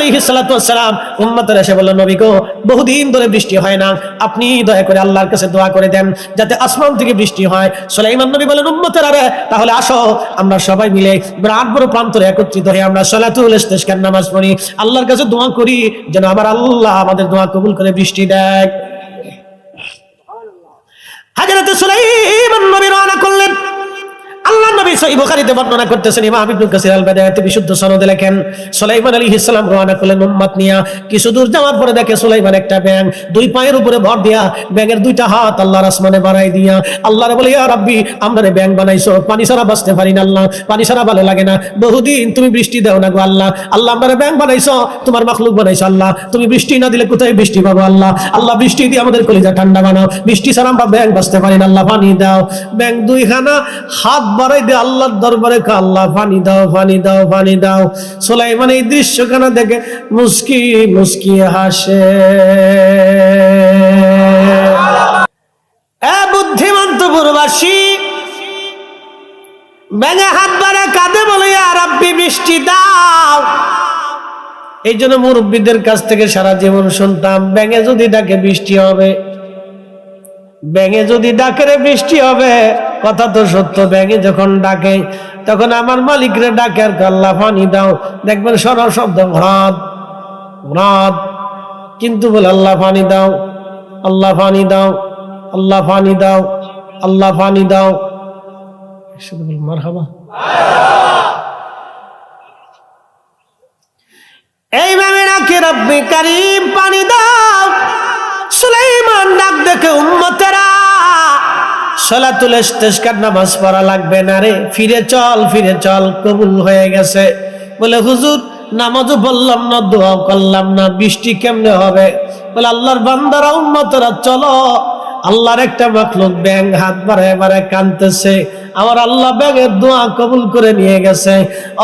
আলাইহিস সালাতু ওয়াস সালাম উম্মতের এসে বলল, নবী গো, বহুদিন ধরে বৃষ্টি হয় না, আপনি দয়া করে আল্লাহর কাছে দোয়া করে দেন যাতে আসমান থেকে বৃষ্টি হয়। সুলাইমান নবী বলেন, উম্মতের আরে তাহলে আসো আমরা সবাই মিলে বিরাট বড় প্রান্তরে একত্রিত হয়ে আমরা সালাতুল ইস্তিসকার নামাজ পড়ি, আল্লাহর কাছে দোয়া করি যেন আমার আল্লাহ আমাদের দোয়া কবুল করে বৃষ্টি দেয়। হযরত সুলাইমান নবী রওনা করলেন। আল্লাহ নবী সহিহ বুখারীতে বর্ণনা করতেছেন, ইমাম ইবনে কাসির আল বাদায়াতে বিশুদ্ধ সনদে লেখেন, সুলাইমান আলাইহিস সালাম রওনা করলেন উম্মত নিয়া। কিছু দূর যাওয়ার পরে দেখে সুলাইমান একটা ব্যাঙ দুই পায়ের উপরে ভর দিয়া, ব্যাঙের দুইটা হাত আল্লাহর আসমানে বাড়াই দিয়া আল্লাহরে বলে, ইয়া রাব্বি, আমরারে ব্যাঙ বানাইছো, পানি ছাড়া বাঁচতে পারি না আল্লাহ, পানি ছাড়া ভালো লাগে না, বহুদিন তুমি বৃষ্টি দাও না গো আল্লাহ, আল্লাহ আমরারে ব্যাঙ বানাইছো, তোমার মাখলুক বানাইছো আল্লাহ, তুমি বৃষ্টি না দিলে কোথায় বৃষ্টি পাবো আল্লাহ, আল্লাহ বৃষ্টি দিয়ে আমাদের কলিজা ঠান্ডা বানাও, বৃষ্টি ছাড়া আমরা ব্যাঙ বাঁচতে পারি না, আল্লাহ পানি দাও। ব্যাঙ দুইখানা হাত বাড়াই দিয়ে আল্লাহর দরবারে আল্লাহ পানি দাও, পানি দাও, পানি দাও। সুলাইমান এই দৃশ্যখানা দেখে মুস্কি মুস্কি হাসে। এ বুদ্ধিমন্ত পুরবাসী, ব্যাঙে হাত বাড়ায় কাঁদে বলে, ইয়া রাব্বি বৃষ্টি দাও। এই জন্য মুরব্বীদের কাছ থেকে সারা জীবন শুনতাম, ব্যাঙে যদি ডাকে বৃষ্টি হবে, ব্যাঙে যদি ডাকে বৃষ্টি হবে। কথা তো সত্য, ব্যাঙে যখন ডাকে তখন আমার মালিকরে ডাকে আর আল্লাহ পানি দাও, দেখবেন সরল শব্দ ঘ্রাদ ঘ্রাদ, কিন্তু বলে আল্লাহ পানি দাও, আল্লাহ পানি দাও, আল্লাহ পানি দাও, আল্লাহ পানি দাও। মারহাবা। এইভাবে ডাকে রব্বি কারীম পানি দাও। সুলাইমান ডাক দেখে উম্মতেরা সালাতুল ইস্তিসকার নামাজ পড়া লাগবে না রে, ফিরে চল, ফিরে চল, কবুল হয়ে গেছে। বলে হুজুর নামাজও পড়লাম না, দোয়াও করলাম না, বৃষ্টি কেমনে হবে? বলে আল্লাহর বান্দারা উম্মতেরা চলো, আল্লাহর একটা মাখলুক ব্যাঙ হাত বাড়ায় বাড়ায় কাঁদতেছে, আমার আল্লাহ ব্যাঙের দোয়া কবুল করে নিয়ে গেছে,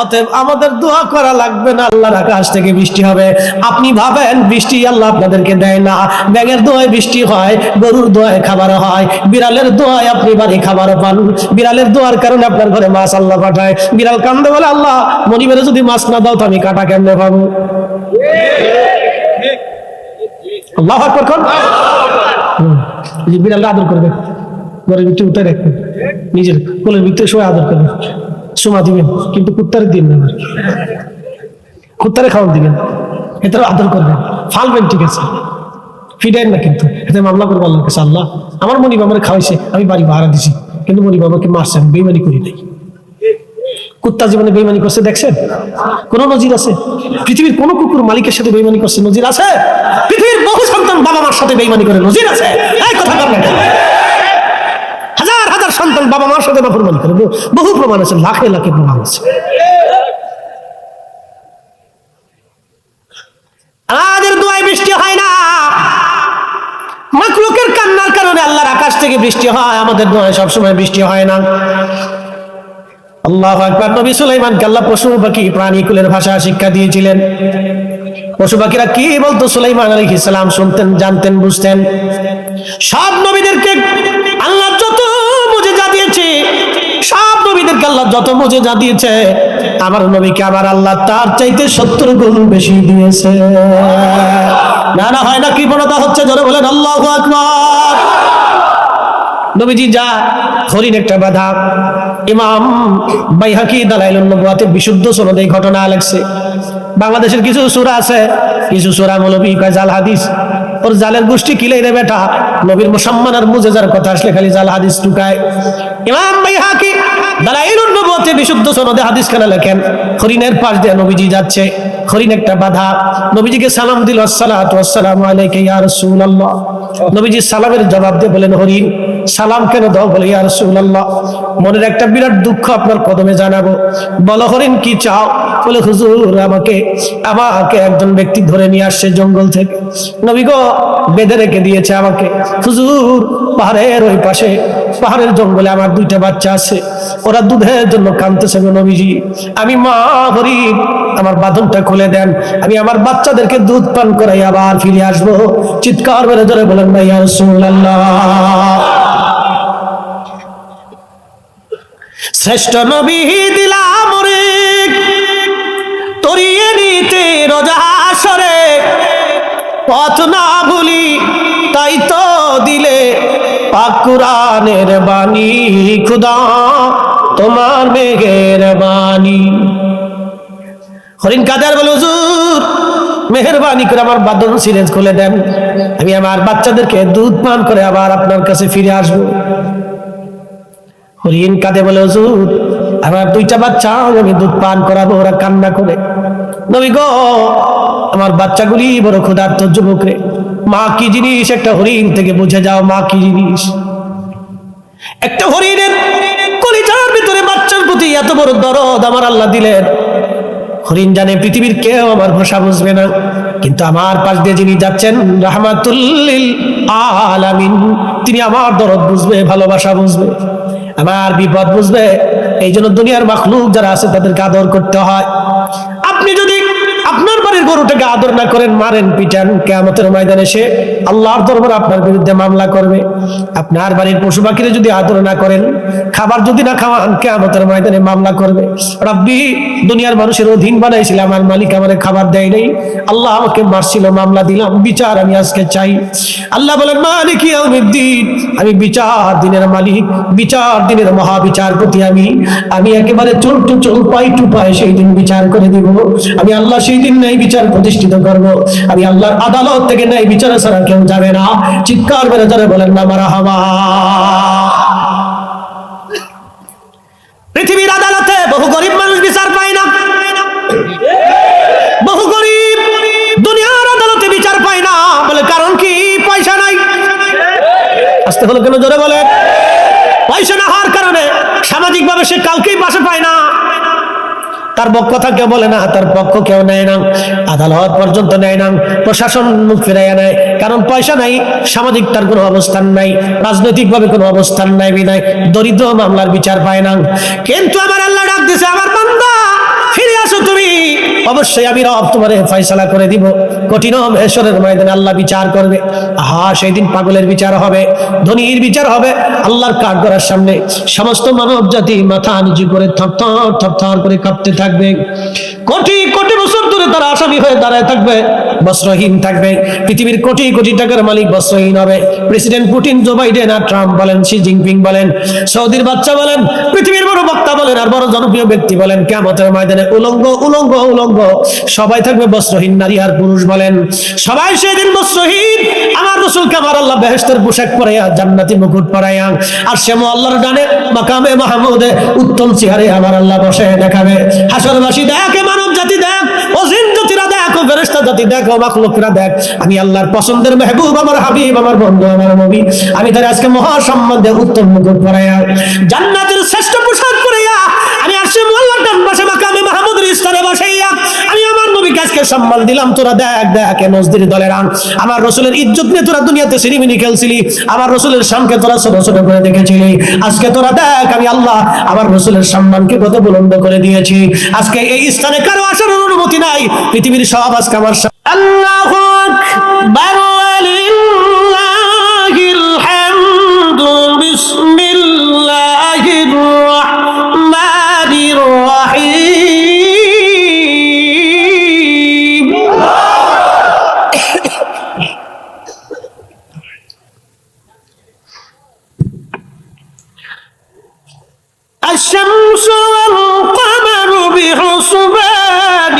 অতএব আমাদের দোয়া করা লাগবে না, আল্লাহর আকাশ থেকে বৃষ্টি হবে। আপনি ভাবেন বৃষ্টি আল্লাহ আপনাদেরকে দেয় না, ব্যাঙের দোয়ায় বৃষ্টি হয়, গরুর দোয়ায় খাবার হয়, বিড়ালের দোয়ায় আপনি বাড়ি খাবার পান, বিড়ালের দোয়ার কারণে আপনার ঘরে মাছ আল্লাহ পাঠায়। বিড়াল কান্দে বলে, আল্লাহ মনিবেরে যদি মাছ না দাও তো আমি কাটা কেমনে পাবো? আল্লাহু আকবার কোন বিড়ালটা আদর করবে, ঘরের ভিতরে উঠে রাখবেন, নিজের কোলের ভিতরে সবাই আদর করবেন, সুমা দিবেন, কিন্তু কুত্তারে দিন না, কুত্তারে খাওয়ান দিবেন, এতে আদর করবেন, ফালবেন, ঠিক আছে, ফিডেন না, কিন্তু এতে মামলা করবো আল্লাহর কাছে, আল্লাহ আমার মনিব আমার খাওয়াইছে, আমি বাড়ি ভাড়া দিছি, কিন্তু মনিব আমাকে মারছে, আমি বেইমানি করি নাই। কুত্তা জীবনে বেইমানি করছে দেখছেন? কোন নজির আছে? পৃথিবীর কোন কুকুর মালিকের সাথে বেইমানি করছে নজির আছে? পৃথিবীর বহু সন্তান বাবা মার সাথে বেইমানি করে নজির আছে? এই কথা বলবেন, হাজার হাজার সন্তান বাবা মার সাথে নাফরমানি করে, বহু প্রমাণ আছে, লাখে লাখে প্রমাণ আছে। আমাদের দোয়ায় বৃষ্টি হয় না, মাখলুকের কান্নার কারণে আল্লাহর আকাশ থেকে বৃষ্টি হয়, আমাদের দোয়ায় সবসময় বৃষ্টি হয় না। আল্লাহু আকবার। নবী সুলাইমানকে আল্লাহ পশু পাখি প্রাণীকুলের ভাষা শিক্ষা দিয়েছিলেন। পশু পাখিরা কি বলতো সুলাইমান আলাইহিস সালাম শুনতেন, জানতেন, বুঝতেন। সব নবীদেরকে আল্লাহ যত মুজিজা দিয়েছে, সব নবীদেরকে আল্লাহ যত মুজিজা দিয়েছে, আমার নবীকে আবার আল্লাহ তার চাইতে 70 গুণ বেশি দিয়েছে। না না হয় না, কৃপণতা হচ্ছে, জোরে বলেন আল্লাহু আকবার। নবীজি যা হরিণ একটা বাধা, ইমাম বাইহাকি দালাইলুন নবুওয়াতে বিশুদ্ধ সনদে ঘটনা লেখছে। বাংলাদেশের কিছু সূরা আছে, কিছু সূরা মৌলবী কয় জাল হাদিস, ওর জালের গোষ্ঠী কিলাই রে বেটা, নবীর মুসাম্মান আর মুজেজার কথা আসলে খালি জাল হাদিস টুকায়। ইমাম বাইহাকি দালাইলুন নবুওয়াতে বিশুদ্ধ সনদে হাদিস খানা লেখেন, হরিণের পাশ দিয়ে নবীজি যাচ্ছে, হরিণ একটা বাধা, নবীজিকে সালাম দিল, আসসালাতু ওয়াসসালামু আলাইকা ইয়া রাসূলুল্লাহ। নবীজি সালামের জবাব দিয়ে বলেন, হরিণ সালাম কেন দাও? বলে, ইয়া রাসূলুল্লাহ মনের একটা বিরাট দুঃখ আপনার কদমে জানাবো। বলো হরিণ কি চাও? বলে, হুজুর আমাকে একজন ব্যক্তি ধরে নিয়ে আসছে জঙ্গল থেকে, নবী গো বেঁধে রেখে দিয়েছে আমাকে। হুজুর পাহাড়ের ওই পাশে, পাহাড়ের জঙ্গলে আমার 2টা বাচ্চা আছে, ওরা দুধের জন্য কাঁদতেছে গো নবীজি। আমি মা হরিণ, আমার বাঁধনটা খুলে দেন, আমি আমার বাচ্চাদেরকে দুধ পান করাই আবার ফিরে আসবো। চিৎকার করে ধরে বলেন না ইয়া রাসূলুল্লাহ। শ্রেষ্ঠ নবী দিলাম রে তরিয়ে নিতে রোজা পথ না ভুলি, তাই তো দিলে পাক কুরআনের বাণী, খুদা তোমার মেঘের বাণী। হরিণ কাদের বলে, হুজুর মেহেরবানি করে আমার বাঁধন সিরিঞ্জ খুলে দেন, আমি আমার বাচ্চাদেরকে দুধ পান করে আবার আপনার কাছে ফিরে আসবো। হরিণ কাঁদে বলে, হুজুর আমার দুইটা বাচ্চা আমি দুধ পান করাবো, ওরা কান্না করে। নবী গো, আমার বাচ্চাগুলি বড় ক্ষুধার্ত যুবক রে, মা কি জিনিস একটা হরিণ থেকে বুঝে যাও, মা কি জিনিস। একটা হরিণের কলিজার ভিতরে বাচ্চার প্রতি এত বড় দরদ আমার আল্লাহ দিলেন। হরিণ জানে পৃথিবীর কেউ আমার ভাষা বুঝবে না, কিন্তু আমার পাশ দিয়ে যিনি যাচ্ছেন রাহমাতুল লিল আলামিন, তিনি আমার দরদ বুঝবে, ভালোবাসা বুঝবে, আমার বিপদ বুঝবে। এই জন্য দুনিয়ার মাখলুক যারা আছে তাদেরকে আদর করতে হয়। আপনি যদি আপনার বাড়ির গরুটাকে আদর না করেন, মারেন, পিটান, কিয়ামতের ময়দানে সে আল্লাহর দরবারে আপনার বিরুদ্ধে মামলা করবে। আপনার বাড়ির পশু পাখিরে যদি আদর না করেন, খাবার যদি না খাওয়ান, কিয়ামতের ময়দানে মামলা করবে। রব্বি, দুনিয়ার মানুষের অধীন বানাইছিল, আমার মালিক আমারে খাবার দেয় নাই, আল্লাহ আমাকে মারছিল, মামলা দিলাম, বিচার আমি আজকে চাই। আল্লাহ বলেন, মালিক ইয়াউমিদ্দিন, আমি বিচার দিনের মালিক, বিচার দিনের মহাবিচারপতি, আমি একেবারে চোর টু চোর, পাই টু পাই সেই দিন বিচার করে দিব। আমি আল্লাহ সেই দিন ন্যায় বিচার প্রতিষ্ঠিত করব। আমি আল্লাহর আদালত থেকে ন্যায় বিচার ছাড়া কেউ যাবে না। চিৎকার মেরে যারা বলেন না মারহাবা। পৃথিবীর আদালতে বহু গরিব মানুষ বিচার পায় না, বহু গরিব দুনিয়ার আদালতে বিচার পায় না। বলে কারণ কি? পয়সা নাই। আসতে হলো কেন? জোরে বলে। পয়সা না হওয়ার কারণে সামাজিক ভাবে সে কাউকেই পাশে পায় না, তার কথা কেউ বলে না, তার পক্ষ কেউ নেয় না, আদালত পর্যন্ত নেয় না, প্রশাসন মুখ ফিরাইয়া নেয়। কারণ পয়সা নাই, সামাজিক তার কোনো অবস্থান নাই, রাজনৈতিক ভাবে কোনো অবস্থান নাই, বিনায় দরিদ্র মামলার বিচার পায় না। কিন্তু আমার আল্লাহ ডাক দিছে, আমার বান্দা ফিরে আসো তুমি, অবশ্যই আমি রব তোমারে ফয়সালা করে দিব। কঠিন হেসরের ময়দানে আল্লাহ বিচার করবে। আহা, সেই দিন পাগলের বিচার হবে, ধনীর বিচার হবে। আল্লাহর কাঠগড়ার সামনে সমস্ত মানব জাতি মাথা নিচু করে থরথর থরথর করে কাঁপতে থাকবে। কোটি কোটি বছর ধরে তারা আসামি হয়ে দাঁড়ায় থাকবে, বস্ত্রহীন থাকবে। পৃথিবীর কোটি কোটি টাকার মালিক বস্ত্রহীন হবে। প্রেসিডেন্ট পুতিন, জো বাইডেন আর ট্রাম্প বলেন, শি জিনপিং বলেন, সৌদির বাচ্চা বলেন, পৃথিবীর বড় বক্তা বলেন, আর বড় জনপ্রিয় ব্যক্তি বলেন, কিয়ামতের ময়দানে উলঙ্গ উলঙ্গ উলঙ্গ সবাই থাকবে বস্ত্রহীন, নারী আর পুরুষ বলেন, সবাই সেদিন বস্ত্রহীন। আমার রাসূলকে আমার আল্লাহ বেহেশতের পোশাক পরাইয়া, জান্নাতি মুকুট পরাইয়া, আর সে আল্লাহর ডানে মাকামে মাহমুদে উত্তম চেহারে আমার আল্লাহ বসে দেখাবে। হাসরবাসী দেখ, মানব জাতি দেখ, ও জিন জাতিরা দেখ, ও ফেরেশতা জাতি দেখ, ও মাখলুকরা দেখ, আমি আল্লাহর পছন্দের মেহবুব, আমার হাবিব, আমার বন্ধু, আমার নবী, আমি তার আজকে মহা সম্মানে উত্তম মুকুট পরাইয়া, জান্নাতের শ্রেষ্ঠ পোশাক পরাইয়া, আমি আরশে আল্লাহর ডান পাশে মাকামে মাহমুদের স্থানে বসাইয়া আমি আমার নবীকে আজকে সম্মান দিলাম। তোরা দেখ দেখ, এ মসজিদের দলের আমার রাসূলের ইজ্জত নিয়ে তোরা দুনিয়াতে সিনেমিনি খেলছিলি, আমার রাসূলের শানকে তোরা ছোট ছোট করে দেখেছিলি। আজকে তোরা দেখ, আমি আল্লাহ আমার রাসূলের সম্মানকে কত বুলন্দ করে দিয়েছি। আজকে এই স্থানে কারো আসার অনুমতি নাই, পৃথিবীর সব আজকে আমার। আল্লাহু আকবার, ওয়ালিল্লাহিল হামদু, বিসমিল্লাহির রাহমানির রাহিম। الشمس والقمر بحسبان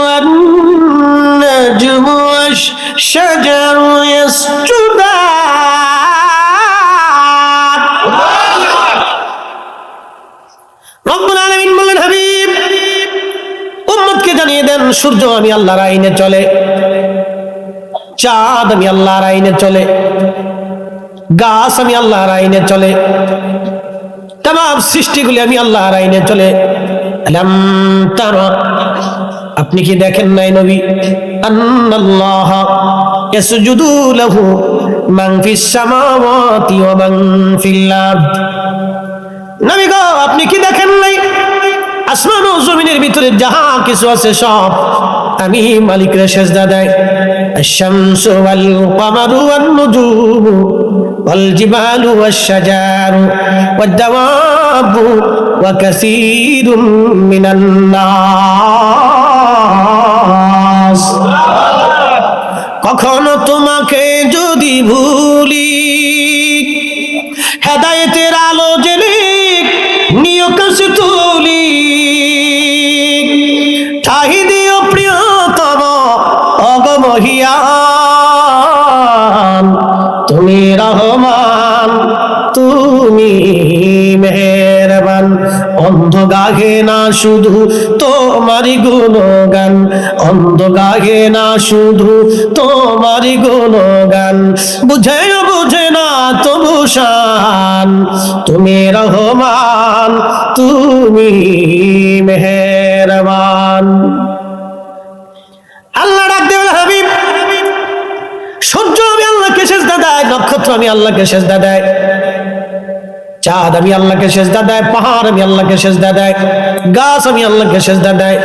والنجم والشجر يسجدان। রব্বুল আলামিন বললেন, হাবিব উম্মতকে জানিয়ে দেন, সূর্য আমি আল্লাহর আইনে চলে, চাঁদ আমি আল্লাহর আইনে চলে, গাছ আমি আল্লাহর আইনে চলে, तमाम সৃষ্টিগুলি আমি আল্লাহর আইনে চলে। আলাম তারা, আপনি কি দেখেন নাই নবী, আন্নাল্লাহ ইয়াসজুদু লাহু মান ফিস সামাওয়াতি ওয়া মান ফিল আরদ। নবী গো, আপনি কি দেখেন নাই, আসমান ও জমিনের ভিতরে যাহা কিছু আছে সব আমি মালিকের সেজদা দেয়। আশ-শামসু ওয়াল কমারু ওয়ান নুজুমু ওয়াল জিবালু ওয়াশ শাজারু ওয়াদ দাওয়াবু ওয়া কাসীরুম মিনান নাস। কখনো তোমাকে যদি ভুলি, হেদায়েতের আলো জেলে নিয় কাছে তুলি, ঠাহি দিও প্রিয়তম অগমহিয়ান, তুমি রহমান তুমি মেহেরবান। অন্ধ গাহে না শুধু তোমারই গুণগান, অন্ধ গাহে না শুধু তোমারই গুণগান, বুঝেও বুঝে না তবু শান, তুমি রহমান তুমি মেহেরবান। আল্লাহ ডাক দেবেন, হাবিব সূর্য আমি আল্লাহকে সেজদা দেয়, নক্ষত্র আমি আল্লাহকে সেজদা দেয়, চাঁদ আমি আল্লাহকে সেজদা দেয়, পাহাড় আমি আল্লাহকে সেজদা দেয়, গাছ আমি আল্লাহকে সেজদা দেয়,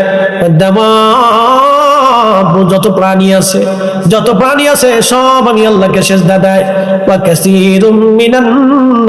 যত প্রাণী আছে, যত প্রাণী আছে সব আমি আল্লাহকে সেজদা দেয়। ওয়া কাসীরুম মিনান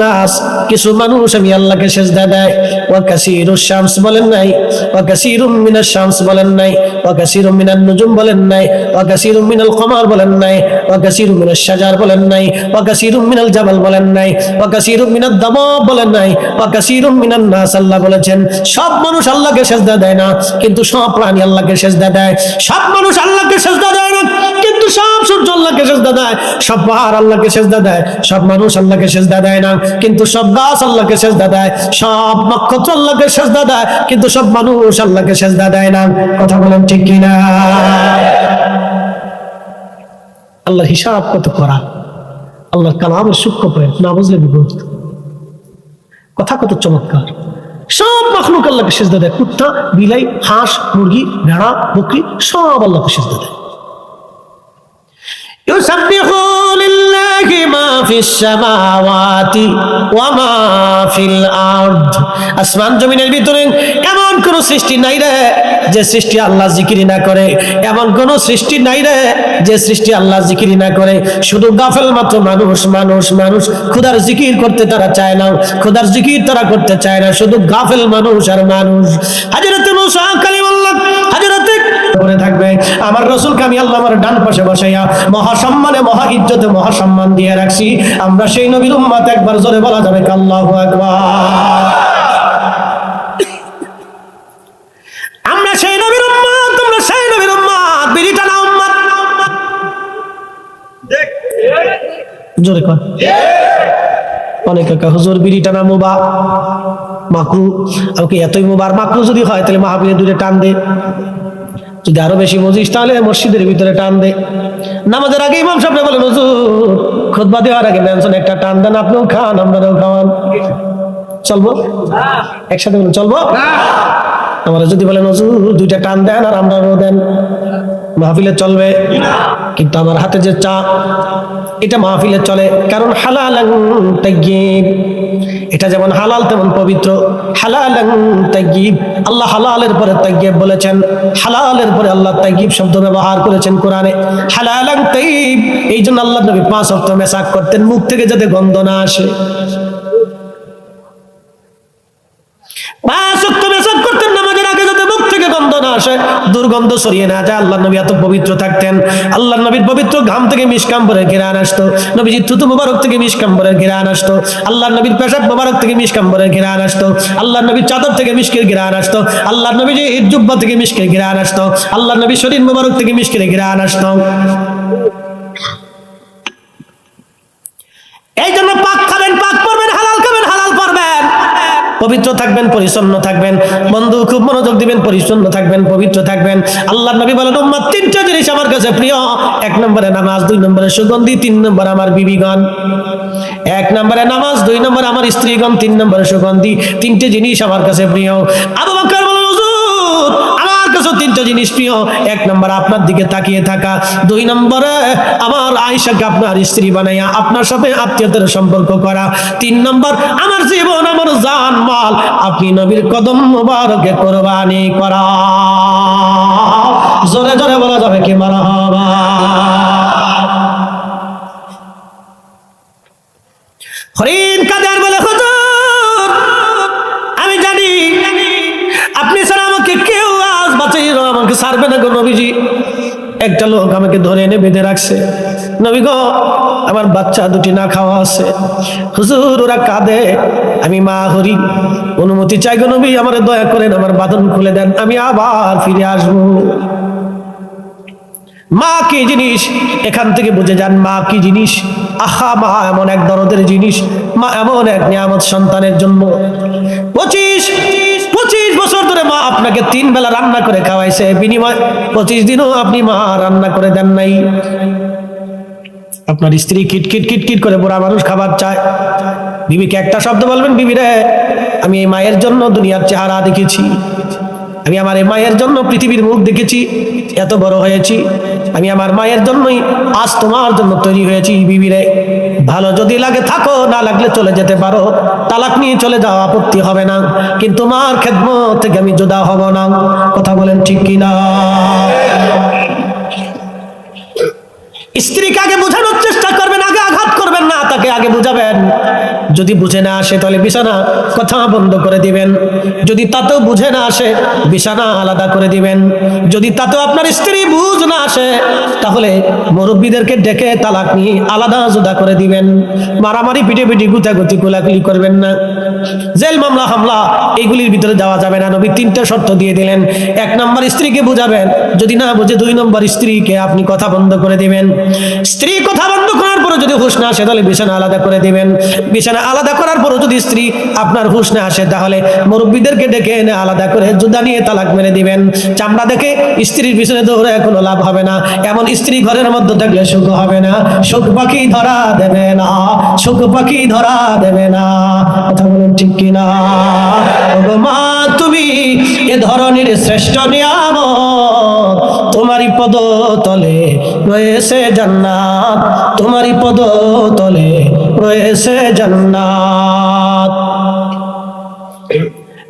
নাস, কিছু মানুষ আমি আল্লাহকে সেজদা দেয়। ওয়া কাসীরুশ শামস বলেন নাই, ওয়া কাসীরুম মিনাশ শামস বলেন নাই, ওয়া কাসীরুম মিনান নুজুম বলেন নাই, ওয়া কাসীরুম মিনাল কমার বলেন নাই, ওয়া কাসীরুম মিনাশ শাজার বলেন নাই, ওয়া কাসীরুম মিনাল জাবাল বলেন নাই, ওয়া কাসীরুম মিনাদ দাওয়াব বলেন নাই, ওয়া কাসীরুম মিনান নাস আল্লাহ বলেছেন। সব মানুষ আল্লাহকে সেজদা দেয় না, কিন্তু সব প্রাণী আল্লাহকে সেজদা দেয়। সব মানুষ আল্লাহকে সেজদা দেয় না, কিন্তু সব সূর্য আল্লাহকে সেজদা দেয়। সব পাহাড় আল্লাহকে সেজদা দেয়, সব মানুষ আল্লাহকে সেজদা দেয় না, কিন্তু সব গাছ আল্লাহকে সেজদা দেয়। সব নক্ষত্র আল্লাহকে সেজদা দেয়, কিন্তু সব মানুষ আল্লাহকে সেজদা দেয় না। কথা বলেন ঠিক কিনা? আল্লাহর হিসাব কত করা, আল্লাহর কালামের সূক্ষ্ম প্রয়োগ না বুঝলে বিপদ। কথা কত চমৎকার। সব মাখলুক আল্লাহকে সেজদা দেয়, কুত্তা বিলাই হাঁস মুরগি ভেড়া বকরি সব আল্লাহকে সেজদা দেয়। ইউসাব্বিহু লিল্লাহি মা ফিস সামাওয়াতি ওয়া মা ফিল আরদ, আসমান জমিনের ভিতরে এমন কোন সৃষ্টি নাই রে যে সৃষ্টি আল্লাহ জিকিরি না করে, এমন কোন সৃষ্টি নাই রে যে সৃষ্টি আল্লাহ জিকিরি না করে। শুধু গাফেল মাত্র মানুষ, মানুষ মানুষ খোদার জিকির করতে তারা চায় না, খোদার জিকির তারা করতে চায় না, শুধু গাফেল মানুষ আর মানুষ। হযরত মুসা কালিমুল্লাহ হযরতে করে থাকবে, আমার রাসূলকে আমি আল্লাহ আমার ডান পাশে বসাইয়া মহা সম্মানে মহা ইজ্জতে মহা সম্মান দিয়ে রাখছি। আমরা সেই নবীর উম্মত, একবার জোরে বলা যাবে আল্লাহু আকবার। আমরা সেই নবীর উম্মত, তোমরা সেই নবীর উম্মত, বিড়িটা না উম্মত। জোরে কর। অনেকে কয় হুজুর বিড়িটা না মুবা মাকরু, ওকে এতই মুবার মাকরু যদি হয় তাহলে মাহফিলে দূরে টান দে, যদি আরো বেশি বুঝিস তাহলে মসজিদের ভিতরে টান দে। নামাজের আগে ইমাম সাহেব বলেন হুজুর খুতবা দেওয়ার আগে বেঞ্চনে একটা টান দেন, আপনিও খান আমরাও খাওয়ান। চলবো একসাথে বলুন চলবো। আমরা যদি বলেন হুজুর দুইটা টান দেন আর আমরাও দেন, মাহফিলে চলবে? কিন্তু আমার হাতে যে চা এটা মাহফিলে চলে, কারণ হালালান তাইয়্যিব, এটা যেমন হালাল তেমন পবিত্র। হালালান তাইয়্যিব, আল্লাহ হালালের পরে তাইয়্যিব বলেছেন, হালালের পরে আল্লাহ তাইয়্যিব শব্দ ব্যবহার করেছেন কোরআনে। হালালান তাইয়্যিব, এই জন্য আল্লাহ নবী 5 ওয়াক্ত মেসাক করতেন, মুখ থেকে যাতে গন্ধ না আসে। 5 ওয়াক্ত মেসাক করতেন নামাজের আগে যাতে মুখ থেকে গন্ধ না আসে, দুর্গন্ধ ছড়িয়ে না যায়। আল্লাহ নবী এত পবিত্র থাকতেন, আল্লাহ নবীর পবিত্র ঘাম থেকে মিশকাম্বরের ঘ্রাণ আসতো, নবীজির থুতু মুবারক থেকে মিশকাম্বরের ঘ্রাণ আসতো, আল্লাহ নবীর পেশাব মুবারক থেকে মিশকাম্বরের ঘ্রাণ আসতো, আল্লাহ নবীর চাদর থেকে মিশকের ঘ্রাণ আসতো, আল্লাহ নবীর জুব্বা থেকে মিশকের ঘ্রাণ আসতো, আল্লাহ নবীর শরীর মুবারক থেকে মিশকের ঘ্রাণ আসতো। এই জন্য পাক খাবেন, পাক পড়বেন, হালাল খাবেন, হালাল পড়বেন, পবিত্র থাকবেন, পরিচ্ছন্ন থাকবেন। বন্ধু খুব মনোযোগ দিবেন, পরিচ্ছন্ন থাকবেন, পবিত্র থাকবেন। আল্লাহর নবী বলেন উম্মত 3টা জিনিস আমার কাছে প্রিয়, 1 নম্বরে নামাজ, 2 নম্বরে সুগন্ধি, 3 নম্বরে আমার বিবিগণ। 1 নম্বরে নামাজ, 2 নম্বরে আমার স্ত্রীগণ, 3 নম্বরে সুগন্ধি। 3টে জিনিস আমার কাছে প্রিয়। আবু বকর বলেন হুজুর আমার কাছে 3টা জিনিস প্রিয়। 1 নম্বর আপনার দিকে তাকিয়ে থাকা, 2 নম্বরে আমার আয়েশাকে আপনার স্ত্রী বানাইয়া আপনার সাথে আত্মীয়তার সম্পর্ক করা, 3 নম্বর আমার জীবন আমার জান মাল আপনি নবীর কদম মুবারকে কুরবানি করা। জোরে জোরে বলা যাবে কি মারহাবা। হরিণ কাদের বলে হুজুর আমি জানি আপনি ছাড়া আমাকে কেউ আজ বাঁচাইয়া আমাকে ছাড়বে না গো নবীজি। একটা একটা লোক আমাকে ধরে এনে বেঁধে রাখছে, নবী গো আমার বাচ্চা দুটি না খাওয়া আছে। হুজুর ওরা কাঁদে, আমি মা হরিণ, অনুমতি চাই গো নবী, আমার দয়া করেন, আমার বাঁধন খুলে দেন, আমি আবার ফিরে আসবো। মা কি জিনিস এখান থেকে বুঝে যান, মা কি জিনিস। আহা, মা এমন এক দরদের জিনিস, মা এমন এক নিয়ামত সন্তানের জন্য। 25 বছর ধরে মা আপনাকে 3 বেলা রান্না করে খাওয়াইছে, বিনিময় 25 দিনও আপনি মা রান্না করে দেন নাই। আপনার স্ত্রী কিটকিট কিটকিট করে বুড়া মানুষ খাবার চায়, বিবিকে একটা শব্দ বলবেন, বিবি রে আমি এই মায়ের জন্য দুনিয়ার চেহারা দেখেছি, আমি আমার এই মায়ের জন্য পৃথিবীর মুখ দেখেছি, এত বড় হয়েছি, আমি আমার মায়ের জন্যই আজ তোমার জন্য তৈরি হয়েছি। বিবিরে ভালো যদি লাগে থাকো, না লাগলে চলে যেতে পারো, তালাক নিয়ে চলে যাও, আপত্তি হবে না, কিন্তু মার খেদমত থেকে আমি জুদা হব না। কথা বলেন ঠিক কিনা? স্ত্রীকে আগে বোঝানোর চেষ্টা করবেন, আগে আঘাত করবেন না, তাকে আগে বুঝাবেন। যদি বুঝে না আসে তাহলে বিছানা কথা বন্ধ করে দিবেন, যদি তাতেও বুঝে না আসে বিছানা আলাদা করে দিবেন, যদি তাতেও আপনার স্ত্রী বুঝ না আসে তাহলে মুরব্বীদেরকে ডেকে তালাক নিয়ে আলাদা জুদা করে দিবেন। মারামারি পিটাপিটি গুতাগুতি কোলাকুলি করবেন না, জেল মামলা হামলা এইগুলির ভিতরে যাওয়া যাবে না। নবী 3টা শর্ত দিয়ে দিলেন। 1 নম্বর স্ত্রীকে বুঝাবেন, যদি না বুঝে 2 নম্বর স্ত্রীকে আপনি কথা বন্ধ করে দিবেন। স্ত্রী কথা বন্ধ করার পরে যদি হুঁশ না আসে তাহলে বিছানা আলাদা করে দিবেন। বিছানা আলাদা করার পরে যদি স্ত্রী আপনার হুঁশ না আসে তাহলে মুরব্বীদেরকে ডেকে এনে আলাদা করে জুদা নিয়ে তালাক মেরে দিবেন। চামড়া দেখে স্ত্রীর পিছনে দৌড়ে কোনো লাভ হবে না, এমন স্ত্রী ঘরের মধ্যে থাকলে সুখ হবে না, সুখ পাখি ধরা দেবে না, সুখ পাখি ধরা দেবে না। কথা বলুন ঠিক কিনা? ওগো মা তুমি এ ধরনের শ্রেষ্ঠ নিয়ামত, তোমারই পদ তলে রয়েছে জান্নাত, তোমারই পদ তলে রয়েছে জান্নাত।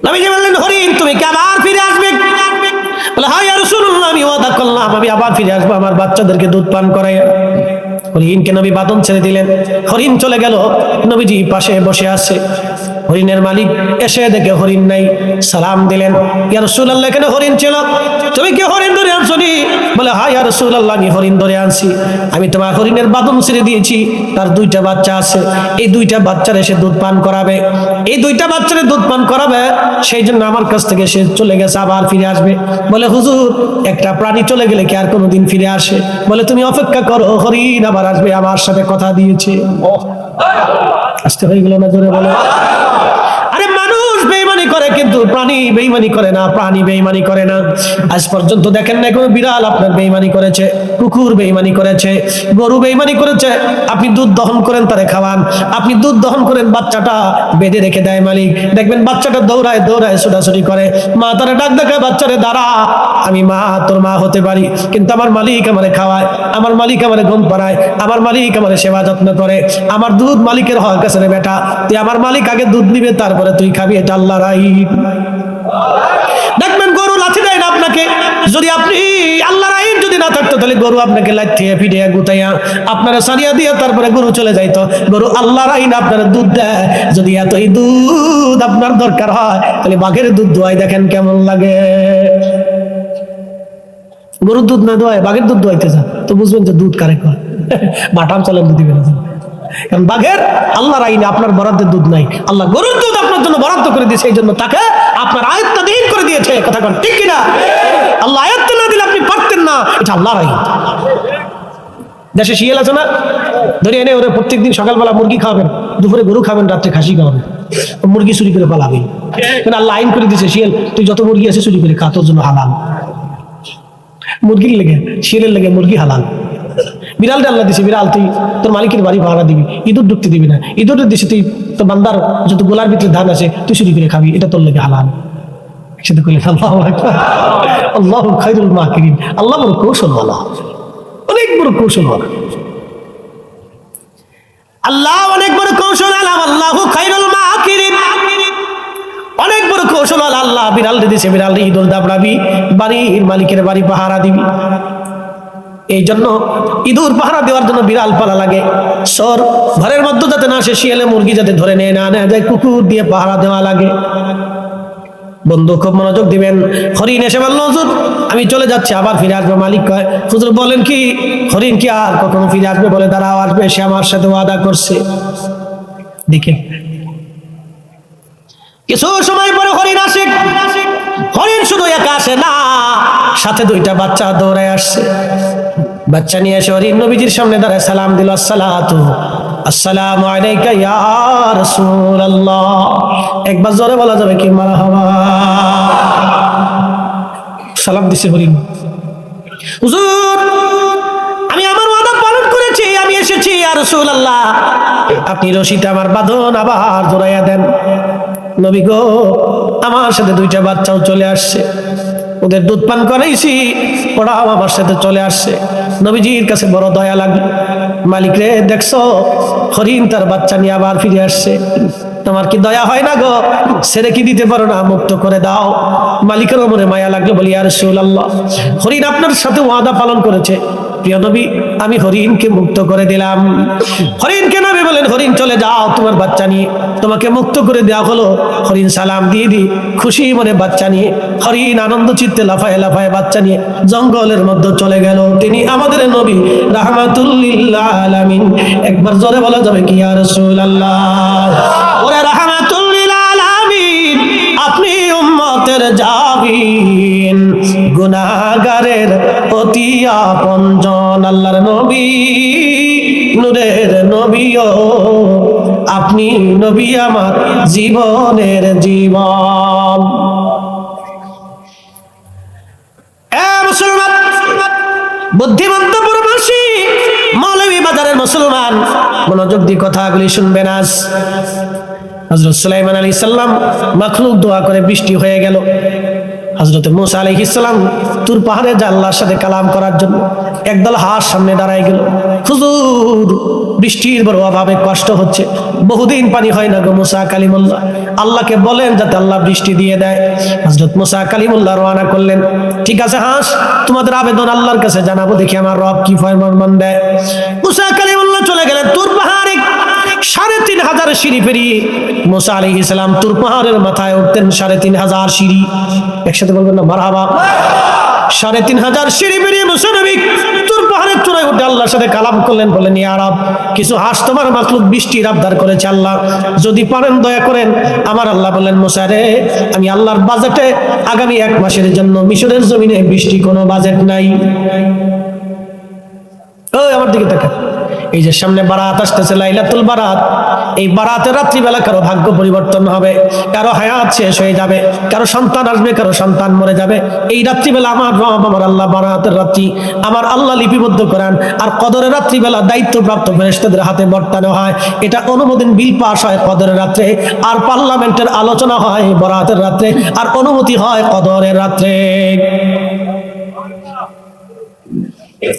নবীজি বললেন, হরিণ তুমি কি আবার ফিরে আসবে? বলে, হ্যাঁ ইয়া রাসূলুল্লাহ, আমি ওয়াদা করলাম আমি আবার ফিরে আসবো, আমার বাচ্চাদেরকে দুধ পান করাইয়া। হরিণকে নবী বাঁধন ছেড়ে দিলেন, হরিণ চলে গেল, নবীজি পাশে বসে আছে। হরিণের মালিক এসে দেখে হরিণ নাই, সালাম দিলেন, ইয়া রাসূলুল্লাহ এখানে হরিণ ছিল, তুমি কি হরিণ ধরে আনছো নি? বলে, হ্যাঁ ইয়া রাসূলুল্লাহ আমি হরিণ ধরে আনছি, আমি তোমার হরিণের বাঁধন ছেড়ে দিয়েছি, তার 2টা বাচ্চা আছে, এই 2টা বাচ্চার এসে দুধ পান করাবে, এই 2টা বাচ্চারে দুধ পান করাবে, সেই জন্য আমার কাছ থেকে সে চলে গেছে, আবার ফিরে আসবে। বলে, হুজুর একটা প্রাণী চলে গেলে কি আর কোনোদিন ফিরে আসে? বলে, তুমি অপেক্ষা করো, হরিণ আবার আসবে, আমার সাথে কথা দিয়েছে। আসতে হয়ে গেল না? জোরে বলে। আরে মানুষ বেঈমানি করে কিন্তু প্রাণী বেঈমানি করে না, প্রাণী বেঈমানি করে না। আজ পর্যন্ত দেখেন না কোনো বিড়াল আপনার বেঈমানি করেছে, কুকুর বেঈমানি করেছে, গরু বেঈমানি করেছে। আপনি দুধ দহন করেন তারে খাওয়ান, আপনি দুধ দহন করেন বাচ্চাটা বেঁধে রেখে দেয় মালিক, দেখবেন বাচ্চাটা দৌড়ায় দৌড়ায় ছোটাছুটি করে, মা তারা ডাক দেখায় বাচ্চারে, দাঁড়া আমি মা তোর মা হতে পারি, কিন্তু আমার মালিক আমারে খাওয়ায়, আমার মালিক আমারে ঘুম পাড়ায়, আমার মালিক আমারে সেবা যত্ন করে, আমার দুধ মালিকের হক আছে রে বেটা, তুই আমার মালিক আগে দুধ দিবে তারপরে তুই খাবি, এটা আল্লাহর আইন। দেখবেন গরু লাথি দেয় না আপনাকে, যদি আপনি আল্লাহর আইন যদি না থাকতো তাহলে গরু আপনাকে লাথিয়ে পিটিয়ে গুতাইয়া আপনারা সারিয়া দিয়ে তারপরে গরু চলে যাইতো। গরু আল্লাহর আইন আপনারা দুধ দেয়, যদি এতই দুধ আপনার দরকার হয় তাহলে বাঘের দুধ দোয়াই দেখেন কেমন লাগে। গরুর দুধ না দোয়ায় বাঘের দুধ দোয়াইতে যা তো বুঝবেন যে দুধ কারে কয়, বাটাম চালের দুধ দিবেন। কারণ বাঘের আল্লাহর আইনে আপনার বরাদ্দের দুধ নাই, আল্লাহ গরুর দুধ আপনার জন্য বরাদ্দ করে দিয়েছে, এই জন্য তাকে আপনার আয়ত্তাধীন করে দিয়েছে। কথা কন ঠিক কিনা? আল্লাহ আয়াত না দিলে আপনি পারতেন না, এটা আল্লাহর আইন। দেশে শিয়াল আছে না, ধরে এনে ওরা প্রত্যেকদিন সকালবেলা মুরগি খাবেন, দুপুরে গরু খাবেন, রাত্রে খাসি খাবেন, মুরগি চুরি করে পালাবেন। কারণ আল্লাহ আইন করে দিয়েছে, শিয়াল তুই যত মুরগি আছে চুরি করে খা, তোর জন্য হালাল। মুরগির লেগে শিয়ালের লেগে মুরগি হালাল। বিড়ালটা আল্লাহ দিছে, বিড়াল তুই তোর মালিকের বাড়ি ভাড়া দিবি, ইঁদুর ঢুকতে দিবি না, ইঁদুরের দিছে তুই তোর বান্দার যত গোলার ভিতরে ধান আছে তুই চুরি করে খাবি, এটা তোর লেগে হালাল। একসাথে করলেন আল্লাহু আকবার, আল্লাহু খায়রুল মাকিরিন। আল্লাহ বড় কৌশলওয়ালা, অনেক বড় কৌশলওয়ালা, আল্লাহ অনেক বড় কৌশলওয়ালা। আল্লাহু খায়রুল মাকিরিন, অনেক বড় কৌশলওয়ালা। আল্লাহ বিড়াল দিছে, বিড়াল ইঁদুর দাবড়াবি, বাড়ির মালিকের বাড়ি পাহারা দিবি। এই জন্য ইঁদুর পাহারা দেওয়ার জন্য বিড়াল পালা লাগে, সর ঘরের মধ্যে যাতে না আসে, শিয়ালে মুরগি যাতে ধরে নিয়ে না নেওয়া যায়, কুকুর দিয়ে পাহারা দেওয়া লাগে। বন্ধু খুব মনোযোগ দিবেন। হরিণ এসে বলল, হুজুর আমি চলে যাচ্ছি, আবার ফিরে আসবো। মালিক কয়, হুজুর বলেন কি, হরিণ কি আর কখনো ফিরে আসবে? বলে, দাঁড়াও, আসবে, সে আমার সাথে ওয়াদা করছে। দেখেন, কিছু সময় পরে হরিণ আসে। হরিণ শুধু একা আসে না, সাথে দুইটা বাচ্চা দৌড়ায় আসছে। বাচ্চা নিয়ে এসে হরিণ নবীজির সামনে দাঁড়ায় সালাম দিল, আসসালাতু আসসালামু আলাইকা ইয়া রাসূলুল্লাহ। একবার জোরে বলা যাবে কি মারহাবা? সালাম দিছে হরিণ, হুজুর আমি আমার ওয়াদা পালন করেছি, আমি এসেছি ইয়া রাসূলুল্লাহ, আপনি রশিতে আমার বাঁধন আবার জোড়াইয়া দেন। নবী গো, আমার সাথে দুইটা বাচ্চাও চলে আসছে, ওদের দুধ পান করাইছি, ওরাও আমার সাথে চলে আসছে। নবীজির কাছে বড় দয়া লাগলো। মালিক রে, দেখছো হরিণ তার বাচ্চা নিয়ে আবার ফিরে আসছে, তোমার কি দয়া হয় না গো? ছেড়ে কি দিতে পারো না? মুক্ত করে দাও। মালিকের মনে মায়া লাগলো, বলি ইয়া রাসূলুল্লাহ, হরিণ আপনার সাথে ওয়াদা পালন করেছে, প্রিয় নবী আমি হরিণকে মুক্ত করে দিলাম। হরিণকে নবী বলেন, হরিণ চলে যাও তোমার বাচ্চা নিয়ে, তোমাকে মুক্ত করে দেওয়া হলো। হরিণ সালাম দিয়ে দি খুশি মনে বাচ্চা নিয়ে, হরিণ আনন্দ চিত্তে লাফায় লাফায় বাচ্চা নিয়ে জঙ্গলের মধ্যে চলে গেল। তিনি আমাদের নবী রাহমাতুল লিল আলামিন। একবার জোরে বলা যাবে কি ইয়া রাসূলুল্লাহ? ওরে রাহমাতুল লিল আলামিন, আপনি উম্মতের জাবিন, গুনাহগারের অতি আপনজন, আল্লাহর নবী, নূরের নবীও আপনি, নবী আমার জীবনের জীবন। মুসলমান, বুদ্ধিমন্ত প্রবাসী মৌলভী বাজারের মুসলমান, মনোযোগ দিয়ে কথাগুলি শুনবেন। আজ হযরত সুলাইমান আলাইহিস সালাম মাখলুক দোয়া করে বৃষ্টি হয়ে গেল। হযরত মূসা আলাইহিস সালাম তুর পাহাড়ে যা আল্লাহর সাথে কালাম করার জন্য একদল হাঁস সামনে দাঁড়ায় গেল। হুজুর বৃষ্টির বড় অভাবে কষ্ট হচ্ছে, বহুদিন পানি হয় না গো মূসা কালিমুল্লাহ, আল্লাহকে বলেন যাতে আল্লাহ বৃষ্টি দিয়ে দেয়। হযরত মূসা কালিমুল্লাহ রওনা করলেন। ঠিক আছে হাঁস, তোমাদের আবেদন আল্লাহর কাছে জানাবো, দেখি আমার রব কি ফরমান দেয়। মূসা কালিমুল্লাহ চলে গেলেন তুর পাহাড়ে। ৩,৫০০ সিঁড়ি পেরিয়ে মূসা আলাইহিস সালাম তুর পাহাড়ের মাথায় উঠতেন। ৩,৫০০ সিঁড়ি, একসাথে বলবেন না মারহাবা? ৩,৫০০ সিঁড়ি পেরিয়ে মূসা নবী তুর পাহাড়ের চূড়ায় উঠে আল্লাহর সাথে কালাম করলেন। বললেন, ইয়া রব, কিছু হাঁস তোমার মাখলুক বৃষ্টির আবদার করেছে, আল্লাহ যদি পারেন দয়া করেন। আমার আল্লাহ বললেন, মূসা রে, আমি আল্লাহর বাজেটে আগামী ১ মাসের জন্য মিশরের জমিনে বৃষ্টি কোনো বাজেট নাই। ওই আমার দিকে তাকা, এই যে সামনে বারাত আসতেছে, লাইলাতুল বারাত, এই বারাতের রাত্রিবেলা কারো ভাগ্য পরিবর্তন হবে, কারো হায়াত শেষ হয়ে যাবে, কারো সন্তান আসবে, কারো সন্তান মরে যাবে। এই রাত্রিবেলা আমার রব, আমার আল্লাহ বারাতের রাত্রি আমার আল্লাহ লিপিবদ্ধ করেন, আর কদরের রাত্রিবেলা দায়িত্বপ্রাপ্ত ফেরেশতাদের হাতে বর্তানো হয়। এটা অনুমোদন বিল পাস হয় কদরের রাত্রে, আর পার্লামেন্টের আলোচনা হয় বরাতের রাত্রে, আর অনুমতি হয় কদরের রাত্রে।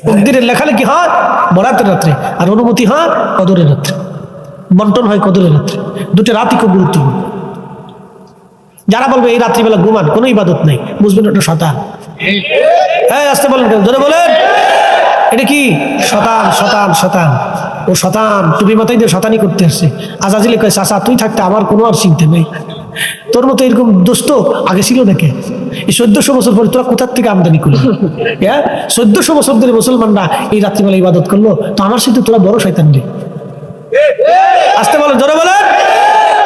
তকদীরের লেখালেখি হয় বরাতের রাত্রে, আর অনুমতি হয় কদরের রাত্রে, বন্টন হয় কদরের রাত্রে। দুটো রাতই খুব গুরুত্বপূর্ণ। যারা বলবে এই রাত্রিবেলা ঘুমান, কোনো ইবাদত নেই, বুঝবেন ওটা শয়তান। হ্যাঁ আসতে বলেন, জোরে বলেন, এটা কি শয়তান? শয়তান, শয়তান, ও শয়তান টুপি মাথায় দিয়ে শয়তানি করতে আসছে। আজাজিলে কয়, চাচা তুই থাকতে আমার কোনো আর চিন্তা নেই, তোর মতো এরকম দোস্ত আগে ছিল নাকি? এই ১৪০০ বছর পরে তোরা কোথার থেকে আমদানি করলি? হ্যাঁ, ১৪০০ বছর ধরে মুসলমানরা এই রাত্রিবেলা ইবাদত করলো, তো আমার সাথে তোরা বড় শয়তান রে। আসতে বলেন, জোরে বলেন,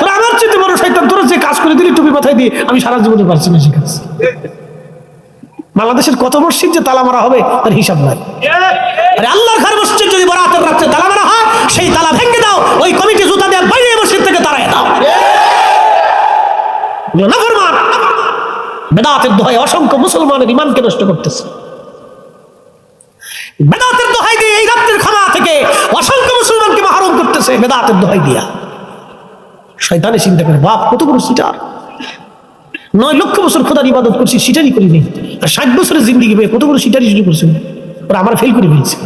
তোরা আমার চেয়ে বড় শয়তান। তোরা যে কাজ করে দিলি টুপি মাথায় দিয়ে, আমি সারা জীবনে পারছি না সে কাজ। বাংলাদেশের কত মসজিদ যে তালা মারা হবে তার হিসাব নাই। আরে আল্লাহর ঘর মসজিদ যদি বরাতের রাত্রে তালা মারা হয়, সেই তালা ভেঙে দাও, ওই কমিটি জুতা দিয়ে বাইরে মসজিদ থেকে তাড়ায় দাও। নাফরমান বেদাতের দোহাই অসংখ্য মুসলমানের ঈমানকে নষ্ট করতেছে। বেদাতের দোহাই দিয়ে এই রাত্রির ক্ষমা থেকে অসংখ্য মুসলমানকে মাহরুম করতেছে বেদাতের দোহাই দিয়া। শয়তানে চিন্তা করে, বাপ কত বড় সিটার, ৯ লক্ষ বছর খোদার ইবাদত করছি, সিটারি করিনি, আর ৬০ বছরের জিন্দিগি পেয়ে কত বড় সিটারি শুরু করছে, ওরা আমার ফেল করে ফেলছে।